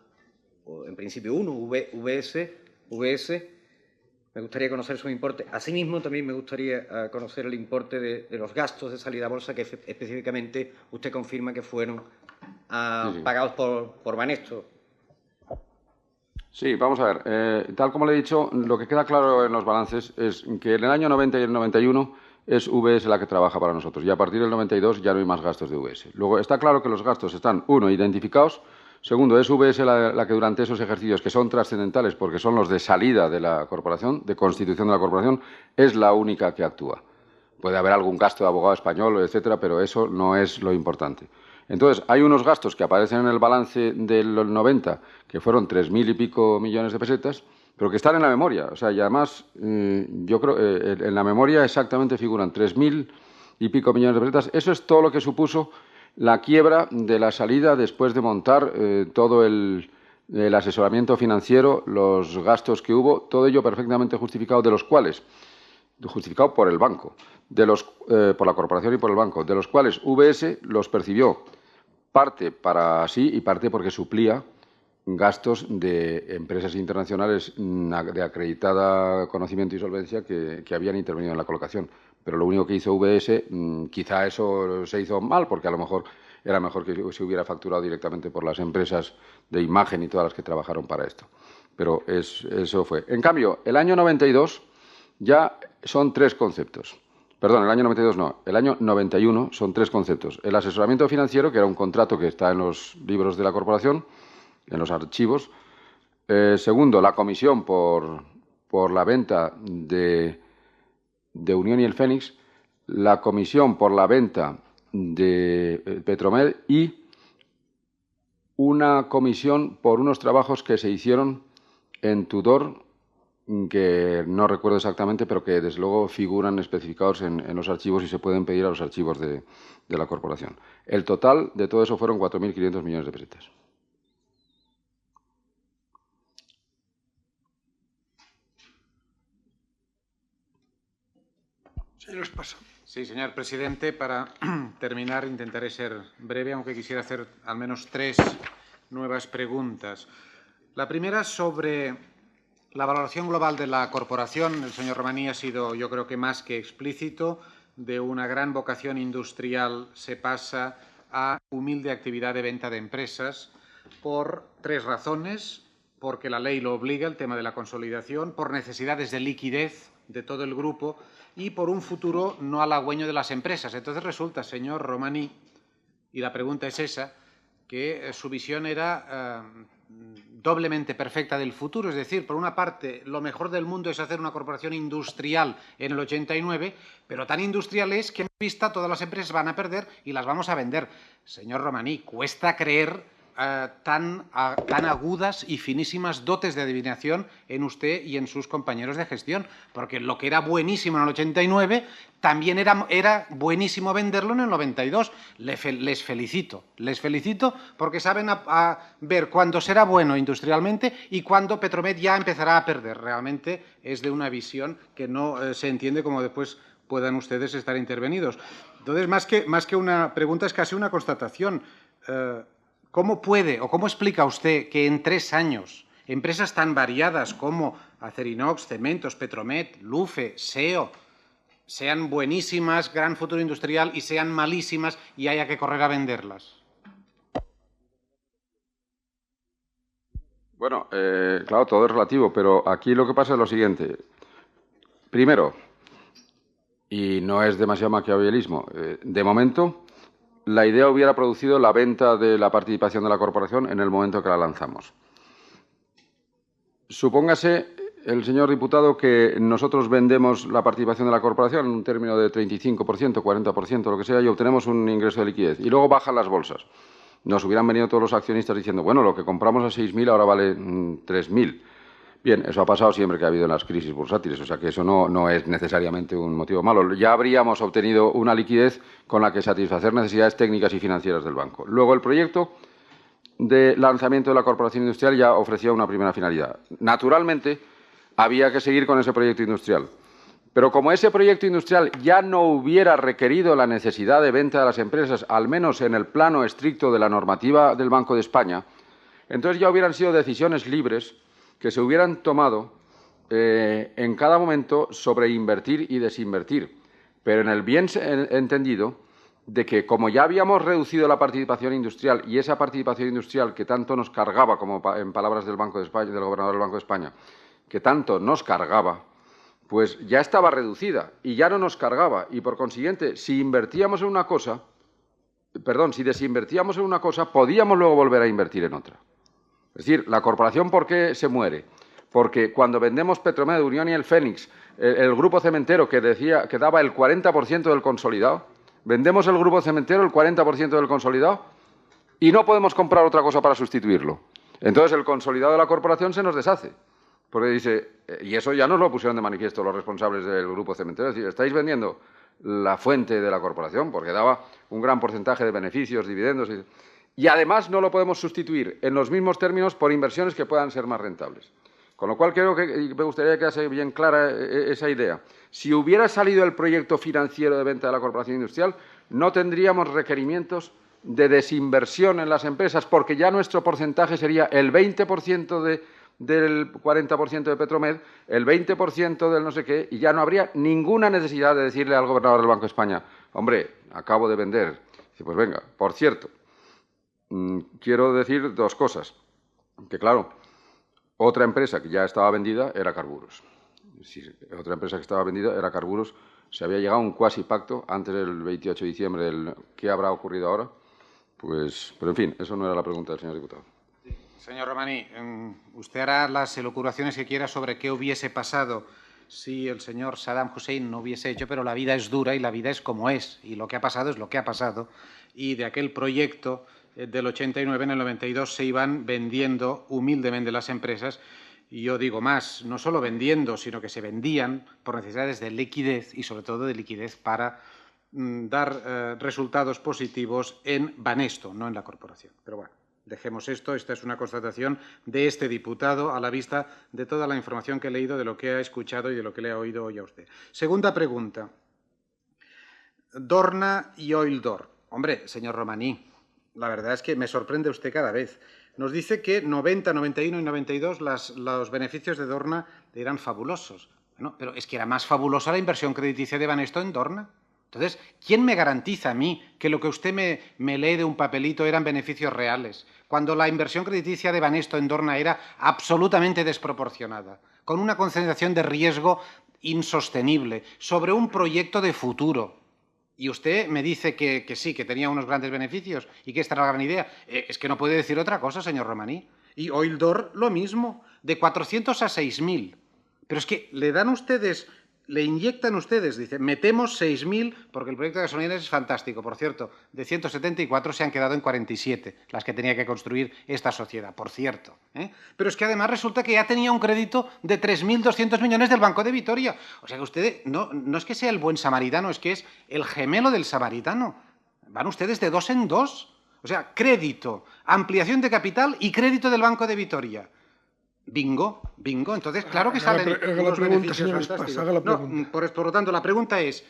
en principio uno, VS. Me gustaría conocer su importe. Asimismo, también me gustaría conocer el importe de los gastos de salida a bolsa que específicamente usted confirma que fueron pagados por Banesto. Sí, vamos a ver. Tal como le he dicho, lo que queda claro en los balances es que en el año 90 y el 91 es VS la que trabaja para nosotros y a partir del 92 ya no hay más gastos de VS. Luego, está claro que los gastos están, uno, identificados. Segundo, es VS la que durante esos ejercicios, que son trascendentales porque son los de salida de la corporación, de constitución de la corporación, es la única que actúa. Puede haber algún gasto de abogado español, etcétera, pero eso no es lo importante. Entonces, hay unos gastos que aparecen en el balance del 90, que fueron 3.000 y pico millones de pesetas, pero que están en la memoria. O sea, y además, yo creo en la memoria exactamente figuran 3.000 y pico millones de pesetas. Eso es todo lo que supuso la quiebra de la salida después de montar todo el asesoramiento financiero, los gastos que hubo, todo ello perfectamente justificado, de los cuales, justificado por el banco, por la corporación y por el banco, de los cuales VS los percibió parte para sí y parte porque suplía gastos de empresas internacionales de acreditada conocimiento y solvencia que habían intervenido en la colocación. Pero lo único que hizo VS, quizá eso se hizo mal, porque a lo mejor era mejor que se hubiera facturado directamente por las empresas de imagen y todas las que trabajaron para esto. Pero eso fue. En cambio, el año 92 ya son tres conceptos. Perdón, el año 92 no, el año 91 son tres conceptos. El asesoramiento financiero, que era un contrato que está en los libros de la corporación, en los archivos. Segundo, la comisión por la venta de Unión y el Fénix, la comisión por la venta de Petromed y una comisión por unos trabajos que se hicieron en Tudor, que no recuerdo exactamente, pero que desde luego figuran especificados en los archivos y se pueden pedir a los archivos de la corporación. El total de todo eso fueron 4.500 millones de pesetas. Sí, señor presidente, para terminar intentaré ser breve, aunque quisiera hacer al menos tres nuevas preguntas. La primera sobre la valoración global de la corporación. El señor Romaní ha sido, yo creo que más que explícito. De una gran vocación industrial se pasa a humilde actividad de venta de empresas por tres razones. Porque la ley lo obliga, el tema de la consolidación, por necesidades de liquidez de todo el grupo y por un futuro no halagüeño de las empresas. Entonces resulta, señor Romaní, y la pregunta es esa, que su visión era doblemente perfecta del futuro. Es decir, por una parte, lo mejor del mundo es hacer una corporación industrial en el 89, pero tan industrial es que en vista todas las empresas van a perder y las vamos a vender. Señor Romaní, cuesta creer tan agudas y finísimas dotes de adivinación en usted y en sus compañeros de gestión? Porque lo que era buenísimo en el 89 también era buenísimo venderlo en el 92. Les felicito porque saben ver cuándo será bueno industrialmente y cuándo Petromed ya empezará a perder. Realmente es de una visión que no se entiende cómo después puedan ustedes estar intervenidos. Entonces, más que una pregunta, es casi una constatación. ¿Cómo puede o cómo explica usted que en 3 años empresas tan variadas como Acerinox, Cementos, Petromed, Lufe, SEO, sean buenísimas, gran futuro industrial, y sean malísimas y haya que correr a venderlas? Bueno, claro, todo es relativo, pero aquí lo que pasa es lo siguiente. Primero, y no es demasiado maquiavelismo, de momento la idea hubiera producido la venta de la participación de la corporación en el momento que la lanzamos. Supóngase, el señor diputado, que nosotros vendemos la participación de la corporación en un término de 35%, 40%, lo que sea, y obtenemos un ingreso de liquidez. Y luego bajan las bolsas. Nos hubieran venido todos los accionistas diciendo, bueno, lo que compramos a 6.000 ahora vale 3.000. Bien, eso ha pasado siempre que ha habido en las crisis bursátiles, o sea que eso no es necesariamente un motivo malo. Ya habríamos obtenido una liquidez con la que satisfacer necesidades técnicas y financieras del banco. Luego, el proyecto de lanzamiento de la corporación industrial ya ofrecía una primera finalidad. Naturalmente, había que seguir con ese proyecto industrial. Pero como ese proyecto industrial ya no hubiera requerido la necesidad de venta de las empresas, al menos en el plano estricto de la normativa del Banco de España, entonces ya hubieran sido decisiones libres que se hubieran tomado en cada momento sobre invertir y desinvertir, pero en el bien entendido de que, como ya habíamos reducido la participación industrial, y esa participación industrial que tanto nos cargaba, como en palabras del Banco de España, del gobernador del Banco de España, que tanto nos cargaba, pues ya estaba reducida y ya no nos cargaba, y por consiguiente, si invertíamos en una cosa, si desinvertíamos en una cosa, podíamos luego volver a invertir en otra. Es decir, la corporación, ¿por qué se muere? Porque cuando vendemos Petromed, Unión y el Fénix, el grupo cementero que daba el 40% del consolidado, vendemos el grupo cementero, el 40% del consolidado, y no podemos comprar otra cosa para sustituirlo. Entonces el consolidado de la corporación se nos deshace. Porque dice, y eso ya nos lo pusieron de manifiesto los responsables del grupo cementero, es decir, estáis vendiendo la fuente de la corporación porque daba un gran porcentaje de beneficios, dividendos, y además no lo podemos sustituir en los mismos términos por inversiones que puedan ser más rentables. Con lo cual creo que me gustaría que quedase bien clara esa idea. Si hubiera salido el proyecto financiero de venta de la corporación industrial, no tendríamos requerimientos de desinversión en las empresas, porque ya nuestro porcentaje sería el 20% del 40% de Petromed, el 20% del no sé qué, y ya no habría ninguna necesidad de decirle al gobernador del Banco de España, hombre, acabo de vender. Dice, pues venga, por cierto, quiero decir 2 cosas. Que claro, otra empresa que ya estaba vendida era Carburos. Si otra empresa que estaba vendida era Carburos. Se había llegado a un cuasi pacto antes del 28 de diciembre. ¿Qué habrá ocurrido ahora? Pues, pero en fin, eso no era la pregunta del señor diputado. Señor Romaní, usted hará las elucubraciones que quiera sobre qué hubiese pasado si el señor Saddam Hussein no hubiese hecho, pero la vida es dura y la vida es como es, y lo que ha pasado es lo que ha pasado, y de aquel proyecto del 89 en el 92 se iban vendiendo humildemente las empresas, y yo digo más, no solo vendiendo, sino que se vendían por necesidades de liquidez y sobre todo de liquidez para dar resultados positivos en Banesto, no en la corporación. Pero bueno, dejemos esto, esta es una constatación de este diputado a la vista de toda la información que he leído, de lo que ha escuchado y de lo que le ha oído hoy a usted. Segunda pregunta. Dorna y Oildor. Hombre, señor Romaní, la verdad es que me sorprende usted cada vez. Nos dice que 90, 91 y 92 los beneficios de Dorna eran fabulosos. Bueno, pero es que era más fabulosa la inversión crediticia de Banesto en Dorna. Entonces, ¿quién me garantiza a mí que lo que usted me lee de un papelito eran beneficios reales, cuando la inversión crediticia de Banesto en Dorna era absolutamente desproporcionada, con una concentración de riesgo insostenible, sobre un proyecto de futuro? Y usted me dice que sí, que tenía unos grandes beneficios y que esta era la gran idea. Es que no puede decir otra cosa, señor Romaní. Y Oildor lo mismo, de 400 a 6.000. Pero es que le dan ustedes le inyectan ustedes, dice, metemos 6.000, porque el proyecto de gasolineras es fantástico, por cierto, de 174 se han quedado en 47, las que tenía que construir esta sociedad, por cierto. Pero es que además resulta que ya tenía un crédito de 3.200 millones del Banco de Vitoria. O sea que usted, no es que sea el buen samaritano, es que es el gemelo del samaritano. Van ustedes de dos en dos. O sea, crédito, ampliación de capital y crédito del Banco de Vitoria. Bingo, bingo. Entonces, claro que salen unos beneficios fantásticos. Por lo tanto, la pregunta es,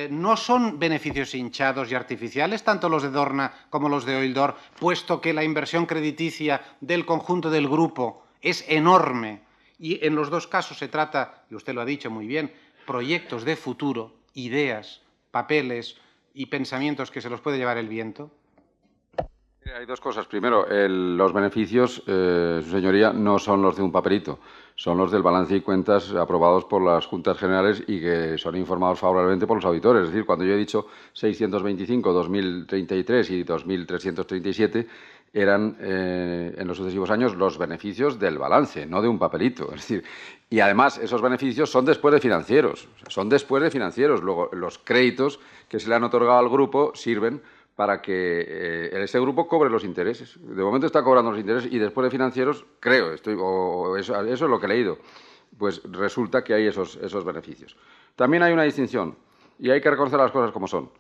¿no son beneficios hinchados y artificiales, tanto los de Dorna como los de Oildor, puesto que la inversión crediticia del conjunto del grupo es enorme? Y en los dos casos se trata, y usted lo ha dicho muy bien, proyectos de futuro, ideas, papeles y pensamientos que se los puede llevar el viento. Hay dos cosas. Primero, los beneficios, su señoría, no son los de un papelito, son los del balance y cuentas aprobados por las Juntas Generales y que son informados favorablemente por los auditores. Es decir, cuando yo he dicho 625, 2033 y 2337, eran en los sucesivos años los beneficios del balance, no de un papelito. Es decir, y además esos beneficios son después de financieros. Son después de financieros. Luego, los créditos que se le han otorgado al grupo sirven para que ese grupo cobre los intereses. De momento está cobrando los intereses y después de financieros, creo, eso es lo que he leído, pues resulta que hay esos beneficios. También hay una distinción y hay que reconocer las cosas como son.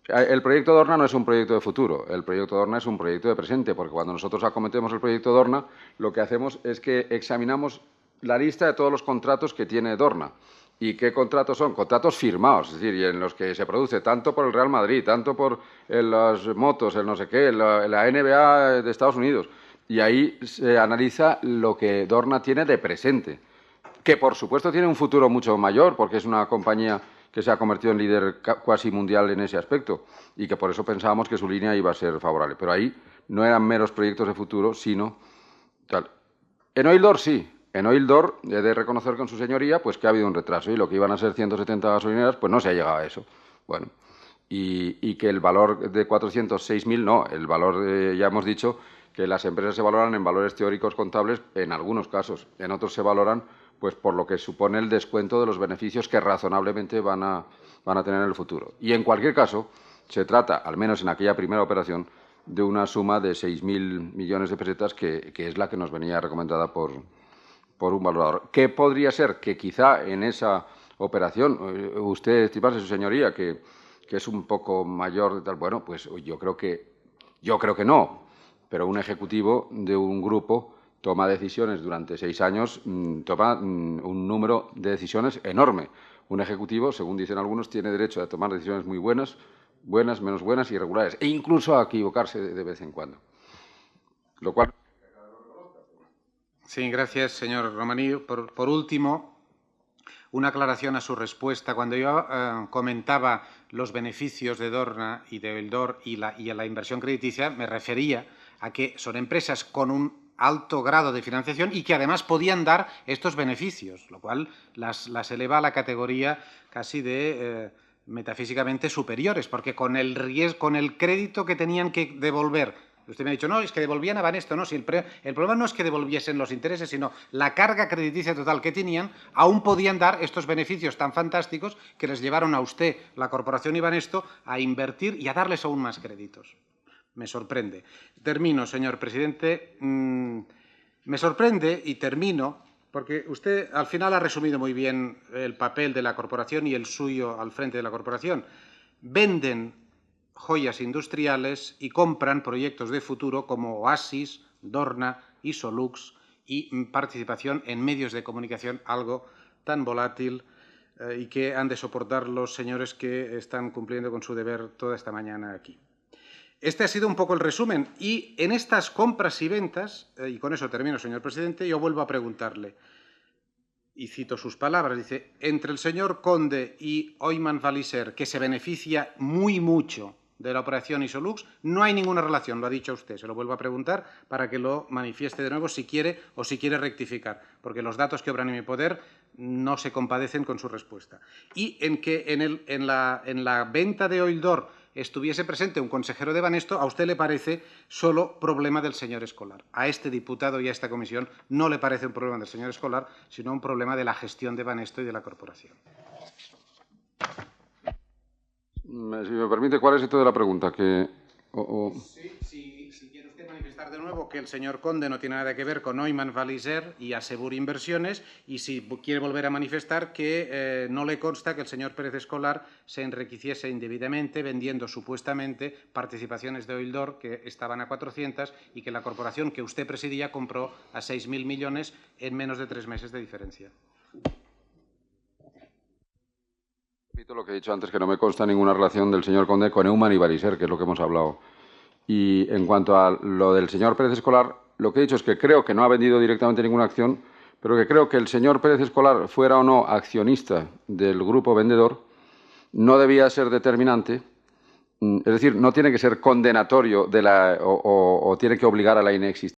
El proyecto Dorna no es un proyecto de futuro, el proyecto Dorna es un proyecto de presente, porque cuando nosotros acometemos el proyecto Dorna, lo que hacemos es que examinamos la lista de todos los contratos que tiene Dorna. ¿Y qué contratos son? Contratos firmados, es decir, y en los que se produce tanto por el Real Madrid, tanto por las motos, el no sé qué, la NBA de Estados Unidos. Y ahí se analiza lo que Dorna tiene de presente, que por supuesto tiene un futuro mucho mayor, porque es una compañía que se ha convertido en líder cuasi mundial en ese aspecto y que por eso pensábamos que su línea iba a ser favorable. Pero ahí no eran meros proyectos de futuro, sino tal. En Oildor sí. En Oildor he de reconocer con su señoría pues que ha habido un retraso y lo que iban a ser 170 gasolineras pues no se ha llegado a eso. Bueno, y que el valor de 406.000 no, el valor ya hemos dicho que las empresas se valoran en valores teóricos contables en algunos casos, en otros se valoran pues por lo que supone el descuento de los beneficios que razonablemente van a tener en el futuro. Y en cualquier caso se trata, al menos en aquella primera operación, de una suma de 6.000 millones de pesetas que es la que nos venía recomendada por un valorador. ¿Qué podría ser? Que quizá en esa operación, usted estimase, su señoría, que es un poco mayor de tal, bueno, pues yo creo que no, pero un ejecutivo de un grupo toma decisiones durante 6 años, toma un número de decisiones enorme. Un ejecutivo, según dicen algunos, tiene derecho a tomar decisiones muy buenas, menos buenas y irregulares, e incluso a equivocarse de vez en cuando. Lo cual... Sí, gracias, señor Romaní. Por último, una aclaración a su respuesta. Cuando yo comentaba los beneficios de Dorna y de Oildor y a la inversión crediticia, me refería a que son empresas con un alto grado de financiación y que además podían dar estos beneficios, lo cual las eleva a la categoría casi de metafísicamente superiores, porque con el crédito que tenían que devolver. Usted me ha dicho, no, es que devolvían a Banesto. No, si el problema no es que devolviesen los intereses, sino la carga crediticia total que tenían, aún podían dar estos beneficios tan fantásticos que les llevaron a usted, la Corporación y Banesto, a invertir y a darles aún más créditos. Me sorprende. Termino, señor presidente. Me sorprende y termino porque usted al final ha resumido muy bien el papel de la Corporación y el suyo al frente de la Corporación. Venden joyas industriales y compran proyectos de futuro como Oasis, Dorna, Isolux y participación en medios de comunicación, algo tan volátil y que han de soportar los señores que están cumpliendo con su deber toda esta mañana aquí. Este ha sido un poco el resumen y en estas compras y ventas, y con eso termino, señor presidente, yo vuelvo a preguntarle, y cito sus palabras, dice, entre el señor Conde y Oimán Valiser, que se beneficia muy mucho de la operación Isolux, no hay ninguna relación, lo ha dicho usted. Se lo vuelvo a preguntar para que lo manifieste de nuevo si quiere o si quiere rectificar, porque los datos que obran en mi poder no se compadecen con su respuesta. Y en que en la venta de Oildor estuviese presente un consejero de Banesto, a usted le parece solo problema del señor Escolar. A este diputado y a esta comisión no le parece un problema del señor Escolar, sino un problema de la gestión de Banesto y de la corporación. Si me permite, ¿cuál es esto de la pregunta? Sí, si quiere usted manifestar de nuevo que el señor Conde no tiene nada que ver con Neumann Walliser y Asebur Inversiones, y si quiere volver a manifestar que no le consta que el señor Pérez Escolar se enriqueciese indebidamente vendiendo supuestamente participaciones de Oildor que estaban a 400 y que la corporación que usted presidía compró a 6.000 millones en menos de 3 meses de diferencia. Repito lo que he dicho antes, que no me consta ninguna relación del señor Conde con Neumann y Walliser, que es lo que hemos hablado. Y en cuanto a lo del señor Pérez Escolar, lo que he dicho es que creo que no ha vendido directamente ninguna acción, pero que creo que el señor Pérez Escolar, fuera o no accionista del grupo vendedor, no debía ser determinante, es decir, no tiene que ser condenatorio de o tiene que obligar a la inexistencia